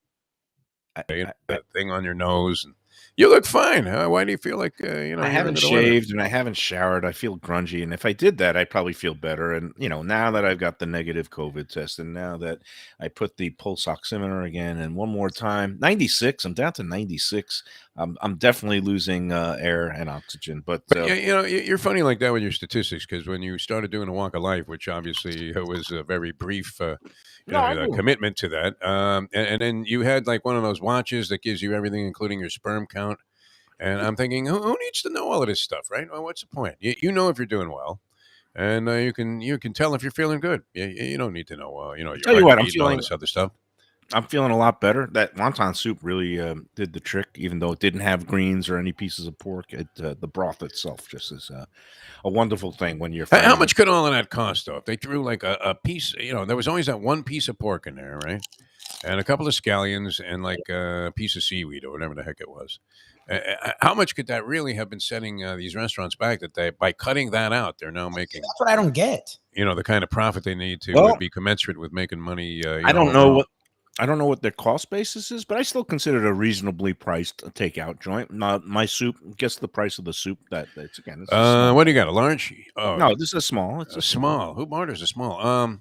that thing on your nose, and you look fine. Why do you feel like I haven't shaved and I haven't showered. I feel grungy, and if I did that, I'd probably feel better. And now that I've got the negative COVID test, and now that I put the pulse oximeter again, and one more time, 96. I'm down to 96. I'm definitely losing air and oxygen. But you're funny like that with your statistics, because when you started doing a walk of life, which obviously was a very brief commitment to that, and then you had like one of those watches that gives you everything, including your sperm count. And I'm thinking, who needs to know all of this stuff, right? Well, what's the point? You know if you're doing well, and you can tell if you're feeling good. You don't need to know, tell you what, I'm feeling all this other stuff. I'm feeling a lot better. That wonton soup really did the trick, even though it didn't have greens or any pieces of pork. The broth itself just is a wonderful thing when you're. How much could all of that cost, though? If they threw like a piece, there was always that one piece of pork in there, right? And a couple of scallions and like a piece of seaweed or whatever the heck it was. How much could that really have been setting these restaurants back, that they, by cutting that out, they're now making? That's what I don't get. The kind of profit they need to be commensurate with making money. I don't know what their cost basis is, but I still consider it a reasonably priced takeout joint. Not my soup. Guess the price of the soup. It's again. It's what do you got? A large? Oh, no, this is a small. It's a small. Who orders a small?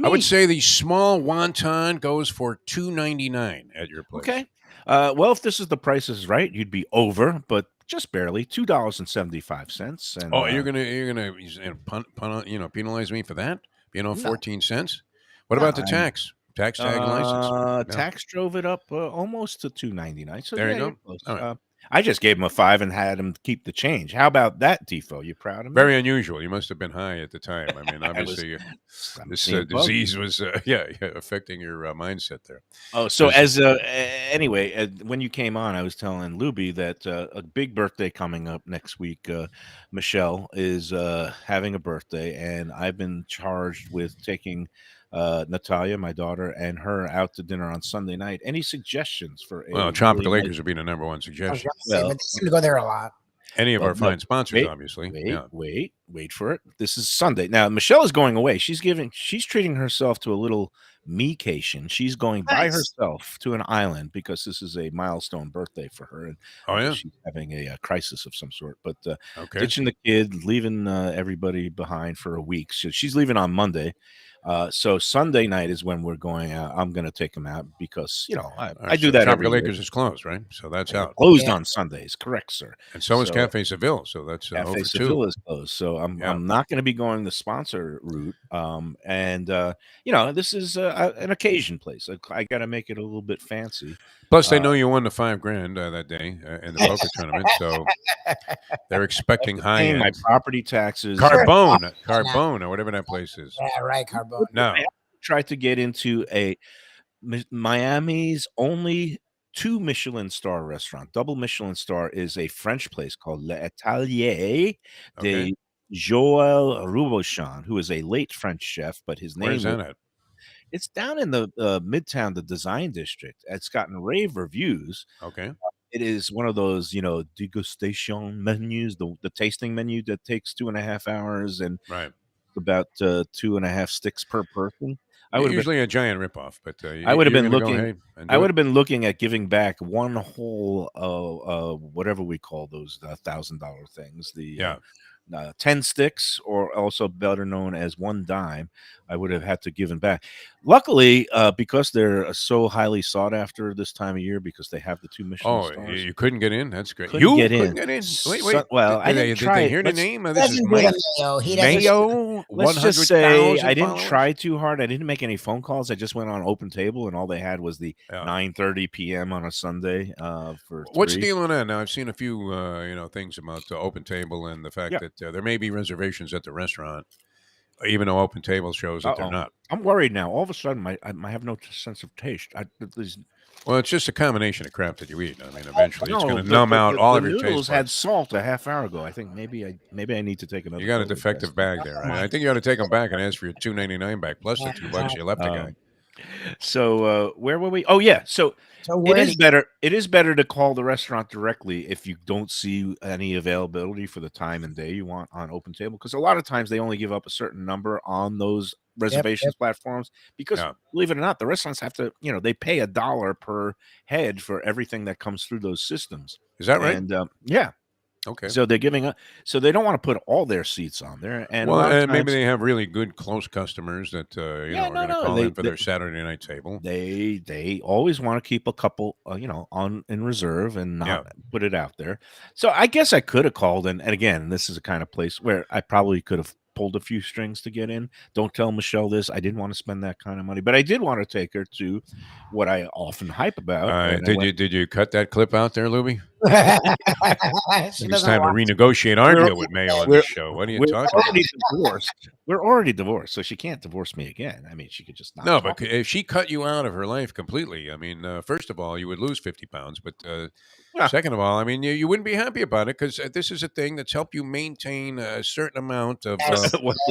I would say the small wonton goes for $2.99 at your place. Okay. Well, if this is the price is right, you'd be over, but just barely $2.75. And you're gonna penalize me for that? 14 cents. What about the tax? Tax tag license. Tax drove it up almost to $2.99. So there you go. All right. I just gave him a 5 and had him keep the change. How about that, Defo? You proud of me? Very unusual. You must have been high at the time. I mean, obviously, this disease was affecting your mindset there. Oh, so anyway, when you came on, I was telling Lubie that a big birthday coming up next week. Michelle is having a birthday, and I've been charged with taking Natalia, my daughter, and her out to dinner on Sunday night. Any suggestions for? Tropical Acres would be the number one suggestion. But they seem to go there a lot. Any of our fine sponsors, obviously. Wait for it. This is Sunday. Now, Michelle is going away. She's treating herself to a little me-cation. She's going by herself to an island because this is a milestone birthday for her. And she's having a crisis of some sort. But ditching the kid, leaving everybody behind for a week. So she's leaving on Monday. So Sunday night is when we're going out. I'm going to take them out because, I do that Tropical every Acres is closed, right? So that's out. Closed on Sundays. Correct, sir. And so is Cafe Seville. So that's Cafe over Seville too. is closed. So I'm not going to be going the sponsor route. This is an occasion place. I got to make it a little bit fancy. Plus, they know you won the $5,000 that day in the poker tournament, so they're expecting high end. My property taxes, Carbone, or whatever that place is. Yeah, right, Carbone. No, I tried to get into a Miami's only 2 Michelin star restaurant. Double Michelin star is a French place called L'Atelier de Joël Robuchon, who is a late French chef, but his name is at? It's down in the Midtown, the Design District. It's gotten rave reviews. Okay. It is one of those, degustation menus, the tasting menu that takes 2.5 hours and about 2.5 sticks per person. Usually a giant ripoff, but I would have been looking. I would have been looking at giving back one whole whatever we call those $1,000 things. 10 sticks, or also better known as 1 dime, I would have had to give them back. Luckily, because they're so highly sought after this time of year, because they have the 2 Michelin stars. You couldn't get in? That's great. Couldn't get in. Wait. I didn't try. Did they hear the name? This is Mayo. Let's just say I didn't try too hard. I didn't make any phone calls. I just went on Open Table, and all they had was the 9:30 p.m. on a Sunday for. What's the deal on that? Now, I've seen a few things about Open Table and the fact that there may be reservations at the restaurant. even though Open Table shows that they're Uh-oh. not. I'm worried now. All of a sudden, I have no sense of taste. Well, it's just a combination of crap that you eat. I mean, eventually it's No, going to numb out all the of your noodles taste had buds. salt a half hour ago. I think maybe I need to take another. You got a COVID defective test. bag there. I think you ought to take them back and ask for your $2.99 back plus the $2 you left the guy. So where were we? Oh yeah. So it is better. It is better to call the restaurant directly if you don't see any availability for the time and day you want on Open Table, because a lot of times they only give up a certain number on those reservations platforms. Because believe it or not, the restaurants have to, they pay $1 per head for everything that comes through those systems. Is that right? And yeah. Okay. So they're giving up. So they don't want to put all their seats on there. And well, a lot of and maybe times, they have really good close customers that are going to call in for their Saturday night table. They always want to keep a couple, on in reserve and not put it out there. So I guess I could have called, and again, this is a kind of place where I probably could have pulled a few strings to get in. Don't tell Michelle this. I didn't want to spend that kind of money, but I did want to take her to what I often hype about. Did you cut that clip out there, Lubie? It's time to renegotiate our deal with Mayo on this show. What are you talking about? Divorced. We're already divorced, so she can't divorce me again. I mean, she could just not. No, but if she cut you out of her life completely, I mean, first of all, you would lose 50 pounds. But second of all, I mean, you wouldn't be happy about it because this is a thing that's helped you maintain a certain amount of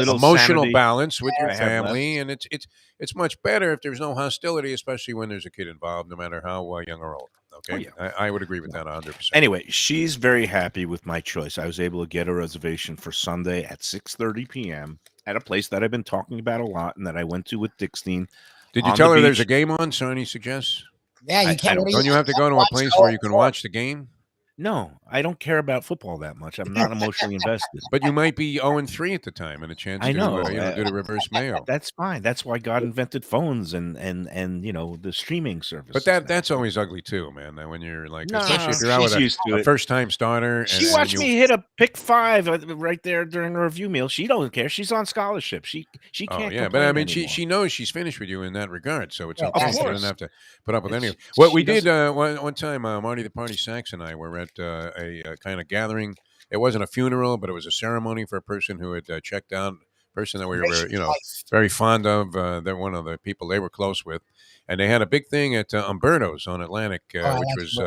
emotional balance with your family, and it's much better if there's no hostility, especially when there's a kid involved, no matter how young or old. Okay, I would agree with that 100%. Anyway, she's very happy with my choice. I was able to get a reservation for Sunday at 6:30 p.m. at a place that I've been talking about a lot and that I went to with Dickstein. Did you tell her there's a game on? Sonny suggests. Yeah, you can't. Don't you have to go to a place where you can watch the game? No, I don't care about football that much. I'm not emotionally invested. But you might be 0-3 at the time and a chance to do the reverse Mayo. That's fine. That's why God invented phones and the streaming service. But that's always ugly too, man. When you're like, especially if you're out with a first-time starter. She watched me hit a pick 5 right there during a review meal. She doesn't care. She's on scholarship. She can't. Yeah, but I mean, she knows she's finished with you in that regard, so it's okay. She doesn't have to put up with any of it. What we did one time, Marty the Party Sachs and I were at a kind of gathering. It wasn't a funeral, but it was a ceremony for a person who had checked out, person that we were, very fond of. They're one of the people they were close with, and they had a big thing at Umberto's on Atlantic, which was,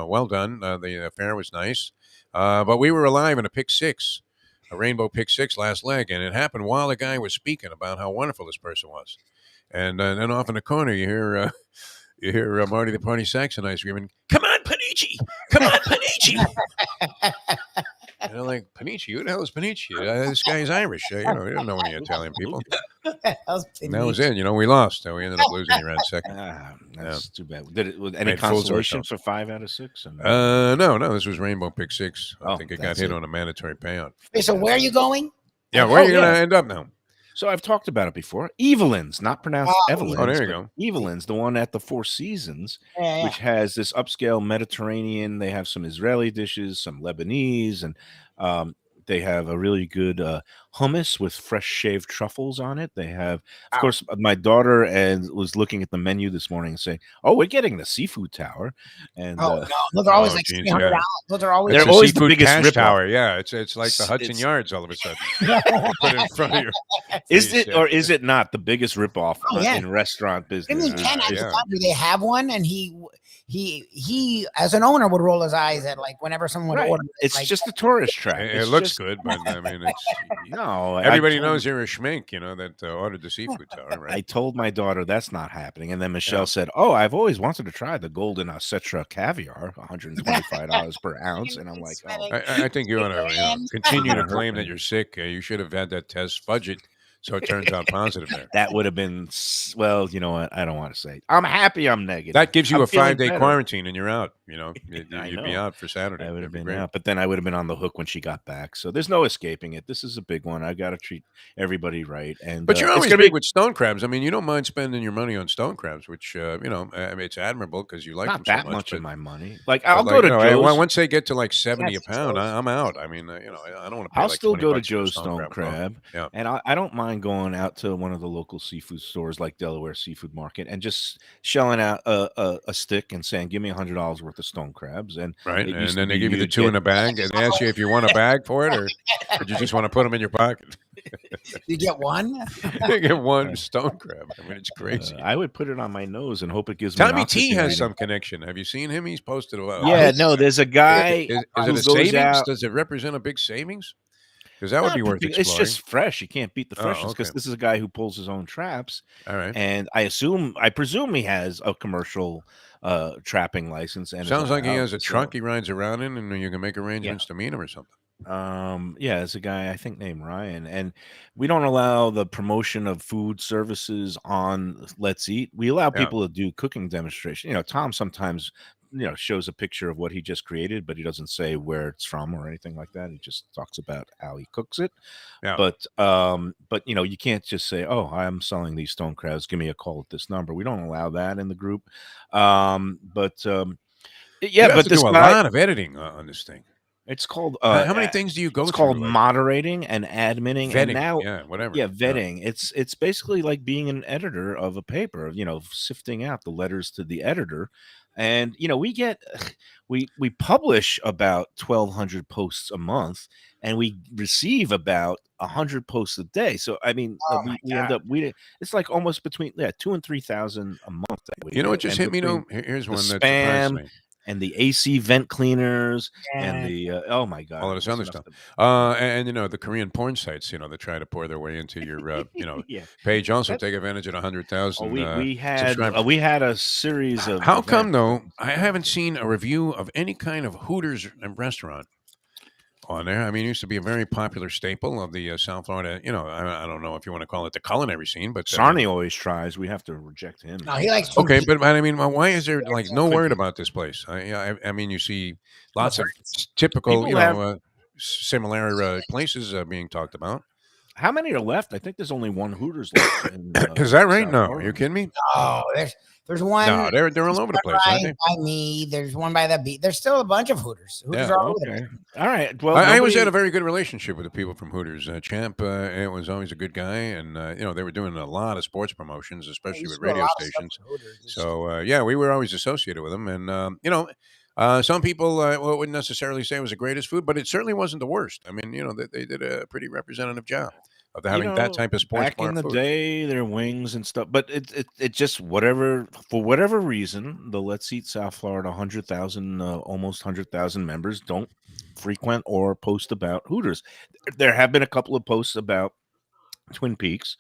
well done. The affair was nice, but we were alive in a pick 6, a rainbow pick 6 last leg, and it happened while the guy was speaking about how wonderful this person was, and then off in the corner you hear Marty the Party Sachs and I screaming, "Come on, Panici! Come on, Panici!" And they're like, "Panici? Who the hell is Panici? This guy's Irish. You don't know any Italian people." And that was it. We lost. We ended up losing around second. That's too bad. Did it with any consolation for 5 out of 6? No. This was Rainbow Pick 6. I think it got hit on a mandatory payout. Okay, so where are you going? Yeah, where are you going to end up now? So I've talked about it before. Evelyn's, not pronounced Evelyn's. Oh, there you go. Evelyn's, the one at the Four Seasons, which has this upscale Mediterranean. They have some Israeli dishes, some Lebanese, and they have a really good hummus with fresh shaved truffles on it. They have, of course, my daughter was looking at the menu this morning and saying, "Oh, we're getting the seafood tower." And no, those are always like $300. Those are always they're always the biggest cash tower. Yeah, it's like the Hudson Yards all of a sudden. Put it in front of your. Is it or is it not the biggest ripoff in restaurant business? I mean, Ken, do they have one? And he as an owner would roll his eyes at whenever someone would order. It's just a tourist trap. It looks good, but I mean, everybody knows you're a schmink, that ordered the seafood tower, right? I told my daughter that's not happening, and then Michelle said, "Oh, I've always wanted to try the golden Cetra caviar, $125 per ounce," and I'm like, "Oh." I think you ought to continue to claim that you're sick. You should have had that test fudge it. So it turns out positive there. That would have been, well, you know what? I don't want to say. I'm happy I'm negative. That gives you a 5-day quarantine and you're out. You'd be out for Saturday. I would have been out, but then I would have been on the hook when she got back. So there's no escaping it. This is a big one. I got to treat everybody right. But you're always big with stone crabs. I mean, you don't mind spending your money on stone crabs, which, I mean, it's admirable because you like them so much. Not that much of my money. I'll go to Joe's. Once they get to like 70 a pound, I'm out. I mean, I don't want to pay I'll still go to Joe's Stone Crab. And I don't mind mind going out to one of the local seafood stores like Delaware Seafood Market and just shelling out a stick and saying, "Give me $100 worth of stone crabs." And Right, it and used to then they be give you the you'd 2 in get a bag, and they ask you if you want a bag for it, or you just want to put them in your pocket. You get one. You get 1 stone crab. I mean, it's crazy. I would put it on my nose and hope it gives me an Tommy T oxygen has reading. some connection. Have you seen him? He's posted a lot. Yeah, no, there's a guy Is who it a goes savings? out. Does it represent a big savings? Because that would Not be worth particular- It's exploring. just fresh. You can't beat the Oh, freshness because okay. this is a guy who pulls his own traps, All right. and I presume he has a commercial trapping license. And Sounds like he has a so, truck he rides around in, and you can make arrangements to meet him or something. Yeah, it's a guy I think named Ryan, and we don't allow the promotion of food services on Let's Eat. We allow Yeah. people to do cooking demonstration. You know, Tom sometimes shows a picture of what he just created, but he doesn't say where it's from or anything like that. He just talks about how he cooks it. Yeah. But you can't just say, "Oh, I'm selling these stone crabs. Give me a call at this number." We don't allow that in the group. You But have to this do a guy, lot of editing on this thing. it's called How many things do you go it's through? called Like moderating and adminning, and vetting? now Whatever. vetting. It's basically like being an editor of a paper, sifting out the letters to the editor. And we publish about 1,200 posts a month, and we receive about 100 posts a day. So I mean, Oh we end up it's like almost between 2,000 and 3,000 a month that we You know what get. just And hit me between though? Here's the one that surprised spam me. and the AC vent cleaners and Yeah. the oh my god, All of this there's other enough stuff. And the Korean porn sites, that try to pour their way into your, Yeah. page. Also That- take advantage of 100,000 we subscribers. had a series of How come events though? that- I haven't seen a review of any kind of Hooters restaurant on there. I mean, it used to be a very popular staple of the South Florida. I don't know if you want to call it the culinary scene, but Sarni always tries. We have to reject him. No, he likes Twin okay, Peaks. but I mean, why is there like no Twin word Peaks. about this place? I mean, you see lots of Friends. typical, People have- similar places being talked about. How many are left? I think there's only one Hooters left. Is that right? South No, are Florida. you kidding me? Oh, there's one. No, they're all over the place, aren't they? By me, there's one by the beach. There's still a bunch of Hooters. Hooters Yeah, are all over the Okay. place. All right. Well, I always nobody- had a very good relationship with the people from Hooters. Champ was always a good guy, and they were doing a lot of sports promotions, especially We with used to do a radio lot of stuff stations. with Hooters. It's So we were always associated with them, and some people wouldn't necessarily say it was the greatest food, but it certainly wasn't the worst. I mean, they did a pretty representative job of having that type of sports back bar in the food. day, their wings and stuff, but it just for whatever reason, the Let's Eat South Florida 100,000, almost 100,000 members don't frequent or post about Hooters. There have been a couple of posts about Twin Peaks,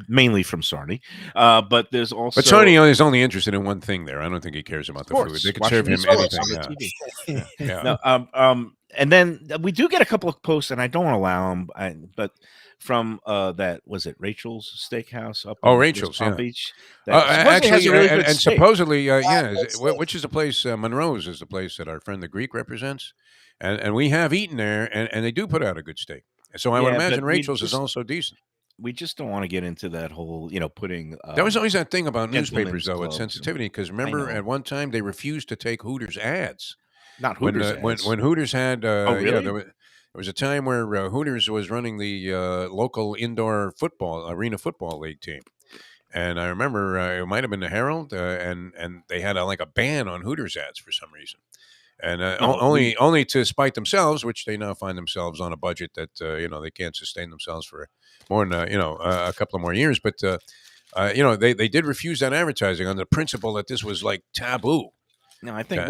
mainly from Sarni, but there's also But Sonny is only interested in one thing there. I don't think he cares about the food. They could serve him anything. Yeah. No, and then we do get a couple of posts, and I don't allow them, but from that was it Rachel's Steakhouse up in Rachel's, Palm yeah. Beach. That supposedly Actually, has a really good and steak. supposedly, that's which is the place? Monroe's is the place that our friend the Greek represents, and we have eaten there, and they do put out a good steak. So I would Yeah, imagine but we Rachel's is just- also decent. We just don't want to get into that whole, putting. There was always that thing about newspapers, gentlemen's though, with clubs. sensitivity. Because remember, know. at one time they refused to take Hooters ads. Not When Hooters. when Hooters had, really? there was a time where Hooters was running the local indoor arena football league team, and I remember it might have been the Herald, and they had like a ban on Hooters ads for some reason. And No, only to spite themselves, which they now find themselves on a budget that they can't sustain themselves for more than a couple of more years. But they did refuse that advertising on the principle that this was like taboo. No, I think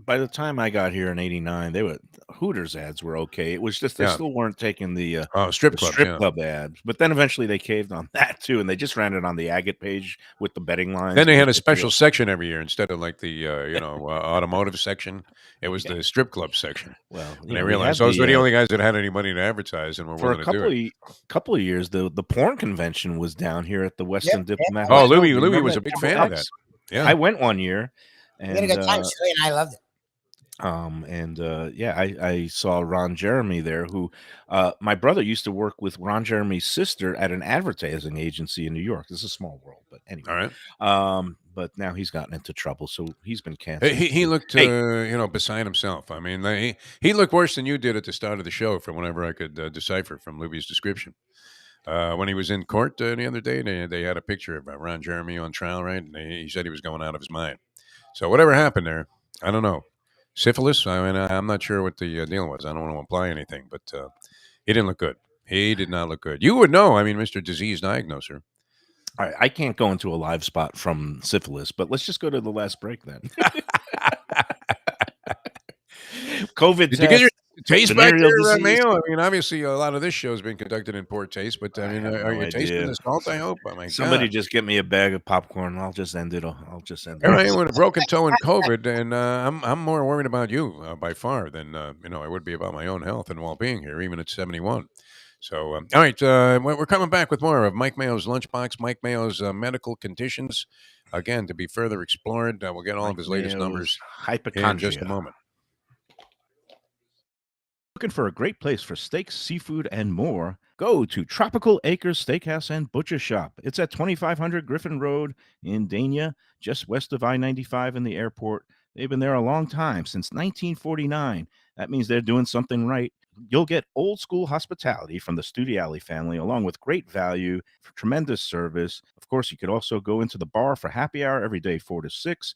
by the time I got here in '89, they were Hooters ads were okay. It was just they Yeah. still weren't taking the strip the clubs, strip yeah. club ads. But then eventually they caved on that too, and they just ran it on the agate page with the betting lines. Then they had a It's special section every year instead of like the automotive section. It was the strip club section. Well, And they realized those were the only guys that had any money to advertise and were for willing a to do it. couple of years. The porn convention was down here at the Western Diplomat. Oh, Hotel. Louie You was remember a big fan of that. Yeah. I went one year, we had a good time. Shirley and I loved it. I saw Ron Jeremy there, who my brother used to work with Ron Jeremy's sister at an advertising agency in New York. This is a small world, but anyway. All right. But now he's gotten into trouble, so he's been canceled. He looked, beside himself. I mean, he looked worse than you did at the start of the show, from whenever I could decipher from Lubie's description. When he was in court the other day, they had a picture of Ron Jeremy on trial, right? And he said he was going out of his mind. So whatever happened there, I don't know. Syphilis? I mean, I'm not sure what the deal was. I don't want to imply anything, but he didn't look good. He did not look good. You would know. I mean, Mr. Disease Diagnoser. All right, I can't go into a live spot from syphilis, but let's just go to the last break then. COVID Did you get your taste back venereal there, disease. Mayo? I mean, obviously, a lot of this show has been conducted in poor taste, but I mean, have are no you tasting idea. the salt? I hope. Oh my Somebody God! just get me a bag of popcorn. I'll just end it. I'll just end Here I it. am with a broken toe and COVID, and I'm more worried about you by far than I would be about my own health and well-being here, even at 71. So, all right, we're coming back with more of Mike Mayo's Lunchbox, Mike Mayo's medical conditions, again, to be further explored. We'll get all of his latest numbers in just a moment. Looking for a great place for steaks, seafood, and more? Go to Tropical Acres Steakhouse and Butcher Shop. It's at 2500 Griffin Road in Dania, just west of I-95 and the airport. They've been there a long time, since 1949. That means they're doing something right. You'll get old school hospitality from the Studiali family, along with great value, for tremendous service. Of course, you could also go into the bar for happy hour every day, 4 to 6.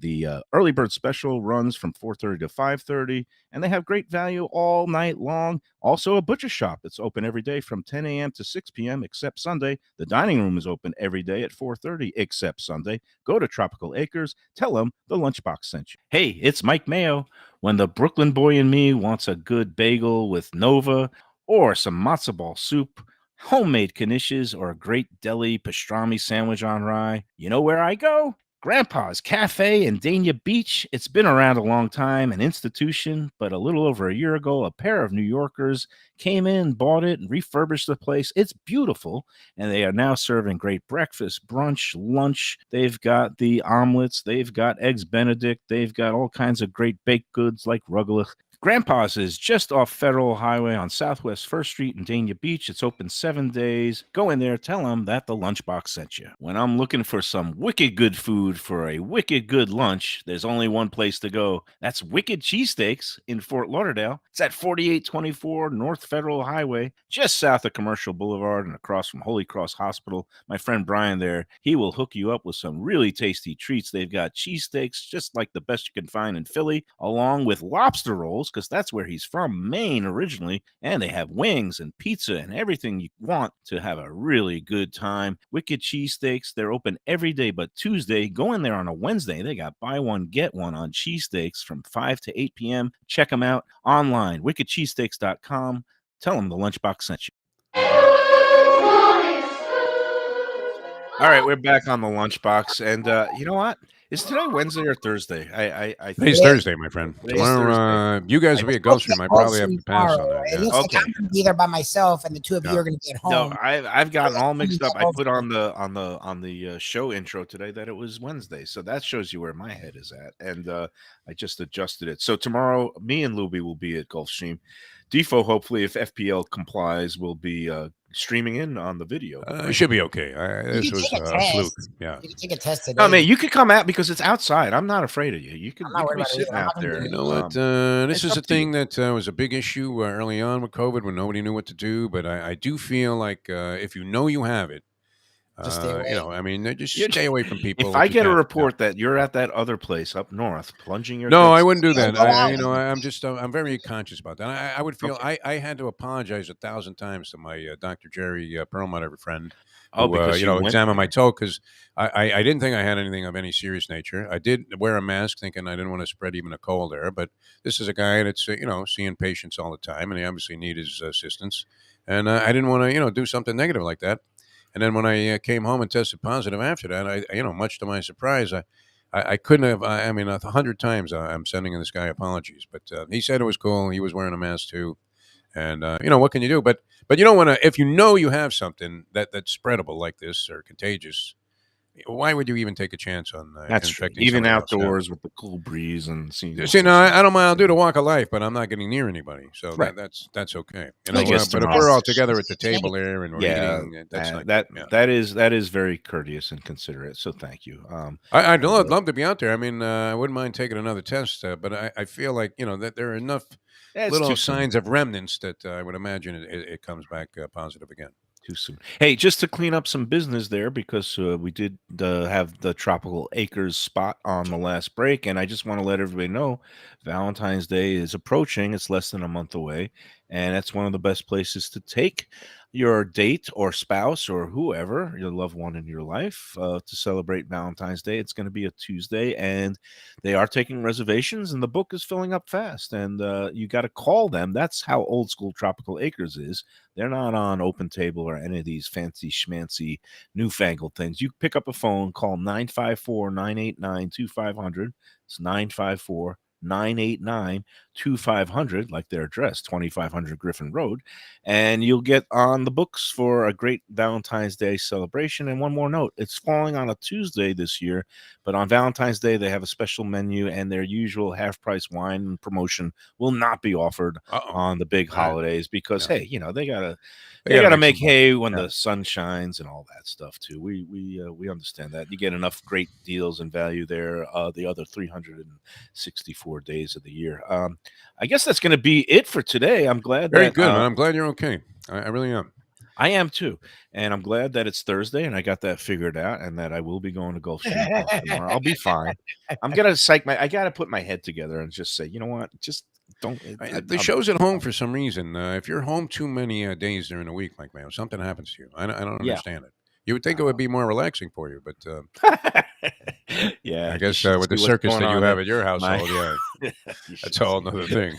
The early bird special runs from 4:30 to 5:30, and they have great value all night long. Also, a butcher shop that's open every day from 10 a.m. to 6 p.m. except Sunday. The dining room is open every day at 4:30 except Sunday. Go to Tropical Acres. Tell them the Lunchbox sent you. Hey, it's Mike Mayo. When the Brooklyn boy in me wants a good bagel with Nova or some matzo ball soup, homemade knishes, or a great deli pastrami sandwich on rye, you know where I go? Grandpa's Cafe in Dania Beach. It's been around a long time, an institution, but a little over a year ago, a pair of New Yorkers came in, bought it, and refurbished the place. It's beautiful, and they are now serving great breakfast, brunch, lunch. They've got the omelets, they've got eggs Benedict, they've got all kinds of great baked goods like rugelach. Grandpa's is just off Federal Highway on Southwest 1st Street in Dania Beach. It's open 7 days. Go in there, tell them that the Lunchbox sent you. When I'm looking for some wicked good food for a wicked good lunch, there's only one place to go. That's Wicked Cheesesteaks in Fort Lauderdale. It's at 4824 North Federal Highway, just south of Commercial Boulevard and across from Holy Cross Hospital. My friend Brian there, he will hook you up with some really tasty treats. They've got cheesesteaks, just like the best you can find in Philly, along with lobster rolls, because that's where he's from, Maine originally, and they have wings and pizza and everything you want to have a really good time. Wicked Cheesesteaks, they're open every day but Tuesday. Go in there on a Wednesday. They got buy one, get one on cheesesteaks from 5 to 8 p.m. Check them out online, wickedcheesesteaks.com. Tell them the Lunchbox sent you. All right, we're back on the Lunchbox, and you know what? Is today Wednesday or Thursday? I Today's Thursday, my friend. Today's Tomorrow, you guys will be at Gulfstream. I probably have to pass on that. It Yeah. looks like I'm going to be there by myself, and the two of you are going to be at home. No, I've gotten all mixed up. I put on the show intro today that it was Wednesday, so that shows you where my head is at, and I just adjusted it. So tomorrow, me and Lubie will be at Gulfstream. Defo, hopefully, if FPL complies, will be streaming in on the video. It should be okay. This was a fluke. Yeah. You can take a test today. No, man, you could come out because it's outside. I'm not afraid of you. You can be sitting I'm out not gonna there. do You know what? This is a thing that was a big issue early on with COVID when nobody knew what to do. But I do feel like if you know you have it, Just stay away. I mean, just stay away from people. If I get a report that you're at that other place up north, plunging your No, I fists- wouldn't do that. Go out. I'm very conscious about that. I would feel I had to apologize 1,000 times to my Dr. Jerry Perlmutter friend. Oh, Who, because you went examined my toe because I didn't think I had anything of any serious nature. I did wear a mask thinking I didn't want to spread even a cold there. But this is a guy that's seeing patients all the time, and he obviously needs his assistance. And I didn't want to do something negative like that. And then when I came home and tested positive after that, I much to my surprise, I couldn't have. 100 times I'm sending this guy apologies, but he said it was cool. He was wearing a mask too, and what can you do? But you don't want to. If you know you have something that's spreadable like this or contagious, why would you even take a chance on That's true. infecting Even somebody else? outdoors with the cool breeze and seeing. See, no, I don't mind. I'll do the walk of life, but I'm not getting near anybody, so Right. that's okay. I guess But if tomorrow- we're all together at the table there and we're Yeah, eating, that's not, that is very courteous and considerate. So thank you. I'd love to be out there. I mean, I wouldn't mind taking another test, but I feel like that there are enough It's little too soon. signs of remnants that I would imagine it comes back positive again. Too soon. Hey, just to clean up some business there, because we did have the Tropical Acres spot on the last break, and I just want to let everybody know Valentine's Day is approaching. It's less than a month away, and that's one of the best places to take your date or spouse or whoever, your loved one in your life, to celebrate Valentine's Day. It's going to be a Tuesday, and they are taking reservations, and the book is filling up fast, and you got to call them. That's how old school Tropical Acres is. They're not on Open Table or any of these fancy schmancy newfangled things. You pick up a phone, call 954-989-2500. It's 954-989-2500, like their address, 2500 Griffin Road, and you'll get on the books for a great Valentine's Day celebration. And one more note, it's falling on a Tuesday this year, but on Valentine's Day, they have a special menu, and their usual half-price wine promotion will not be offered on the big holidays because, hey, they gotta make hay when the sun shines and all that stuff too. We understand that. You get enough great deals and value there the other 364 days of the year. I guess that's going to be it for today. I'm glad. Very good, man. I'm glad you're okay. I really am. I am too, and I'm glad that it's Thursday and I got that figured out, and that I will be going to Gulfstream tomorrow. I'll be fine. I'm gonna I gotta put my head together and just say, you know what, just don't. The show's at home for some reason. If you're home too many days during the week, like Mayo, something happens to you. I don't understand it. You would think it would be more relaxing for you, but yeah, I guess with the circus that you have at your household, that's a whole another thing.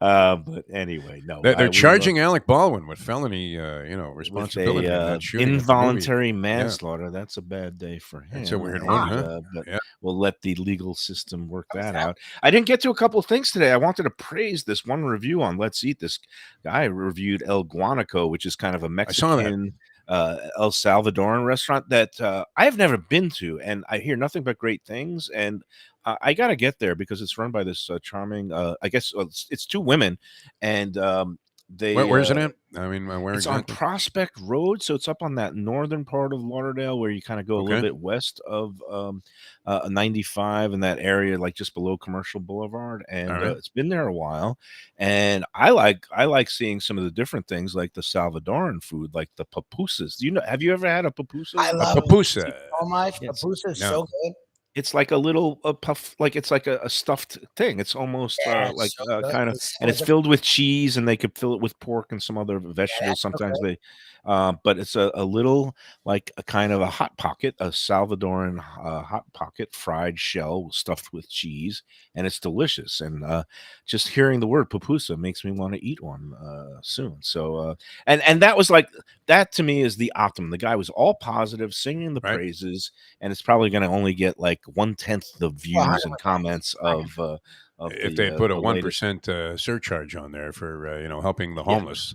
But anyway, no, they're charging Alec Baldwin with felony, responsibility in that shooting involuntary manslaughter. That's a bad day for him. It's a weird one, huh? But we'll let the legal system work that out. I didn't get to a couple of things today. I wanted to praise this one review on Let's Eat. This guy reviewed El Guanaco, which is kind of a Mexican El Salvadoran restaurant that I have never been to, and I hear nothing but great things. And I got to get there because it's run by this charming, I guess it's two women, and where's it at? I mean, where it's exactly? on Prospect Road, so it's up on that northern part of Lauderdale where you kind of go a little bit west of 95 in that area, like just below Commercial Boulevard. And it's been there a while, and I like seeing some of the different things, like the Salvadoran food, like the pupusas. Have you ever had a pupusa? I love pupusa so much. Pupusa is so good. It's like a little puff, like it's like a stuffed thing. It's almost kind of, and it's filled with cheese, and they could fill it with pork and some other vegetables. Sometimes but it's a little like a kind of a hot pocket, a Salvadoran hot pocket, fried shell stuffed with cheese, and it's delicious. And just hearing the word pupusa makes me want to eat one soon. So and that was like, that to me is the optimum. The guy was all positive, singing the praises, and it's probably going to only get like 1/10 the views and comments of if they put a 1% surcharge on there for helping the homeless.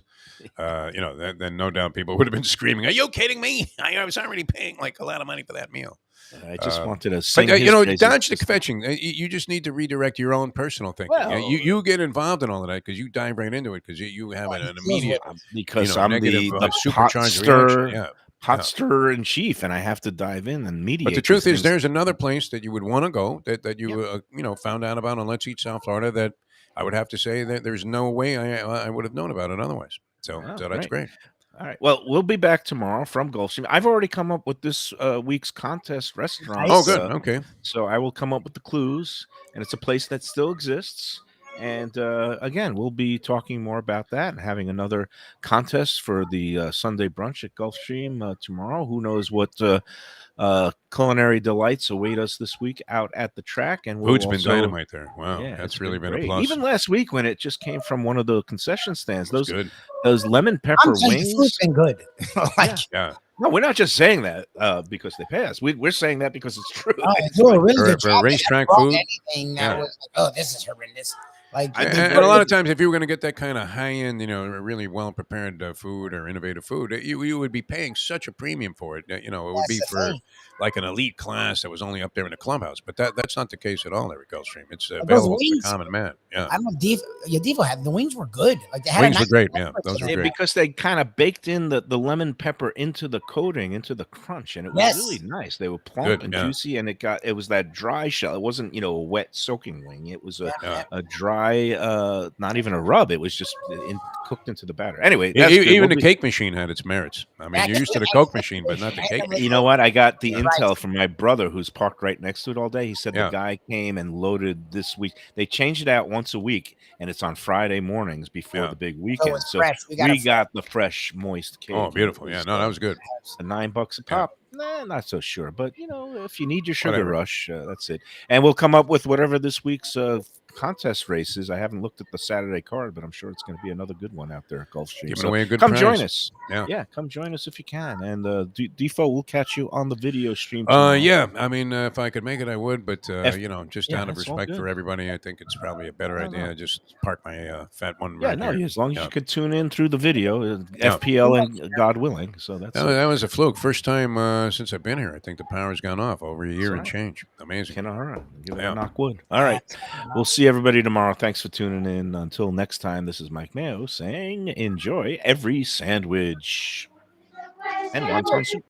Then no doubt people would have been screaming, "Are you kidding me? I was already paying like a lot of money for that meal." I just wanted to sing. Dodge the fetching. You just need to redirect your own personal thinking. Well, you get involved in all of that because you dive right into it because you have an immediate because I'm the supercharged pot stirrer in chief, and I have to dive in and mediate. But the truth is, there's another place that you would want to go that you found out about on Let's Eat South Florida that I would have to say that there's no way I would have known about it otherwise. So that's great. All right. Well, we'll be back tomorrow from Gulfstream. I've already come up with this week's contest restaurant. Oh, good. Okay. So I will come up with the clues, and it's a place that still exists. And again, we'll be talking more about that and having another contest for the Sunday brunch at Gulfstream tomorrow. Who knows what culinary delights await us this week out at the track? And food's been dynamite there. Wow, that's really been a plus. Even last week when it just came from one of the concession stands, those lemon pepper wings. Food's been good. No, we're not just saying that because they pay us. We're saying that because it's true. For racetrack food. Anything that was like, this is horrendous. And a lot of times, if you were going to get that kind of high-end, really well-prepared food or innovative food, you would be paying such a premium for it. It would be for like an elite class that was only up there in the clubhouse. But that's not the case at all there at Gulfstream. It's available to the common man. Yeah, I don't know. Defo had the wings were good. Like they had wings were great. Yeah, those were great because they kind of baked in the lemon pepper into the coating, into the crunch, and it was really nice. They were plump and juicy, and it was that dry shell. It wasn't a wet soaking wing. It was a dry dry, not even a rub. It was just cooked into the batter. Anyway, that's good. Even the cake machine had its merits. I mean, you're used to the Coke machine, but not the cake machine. You know what? I got the intel from my brother who's parked right next to it all day. He said Yeah. the guy came and loaded this week. They changed it out once a week, and it's on Friday mornings before the big weekend. So we got the fresh, moist cake. Oh, beautiful. Yeah, no, that was good. $9 a pop. Nah, not so sure. But, if you need your sugar rush, that's it. And we'll come up with whatever this week's contest race is. I haven't looked at the Saturday card, but I'm sure it's going to be another good one out there at Gulfstream. Giving away a good come prize. Join us. Yeah, come join us if you can. And Defo, we'll catch you on the video stream. Yeah, I mean, if I could make it, I would. But just out of respect for everybody, I think it's probably a better idea. Just park my fat one. Yeah, right here. As long as you could tune in through the video, FPL and God willing. So that was a fluke. First time since I've been here. I think the power's gone off over a year and change. Amazing. Give it a knock wood. All right. We'll see everybody tomorrow. Thanks for tuning in. Until next time, this is Mike Mayo saying enjoy every sandwich. And wonton soup.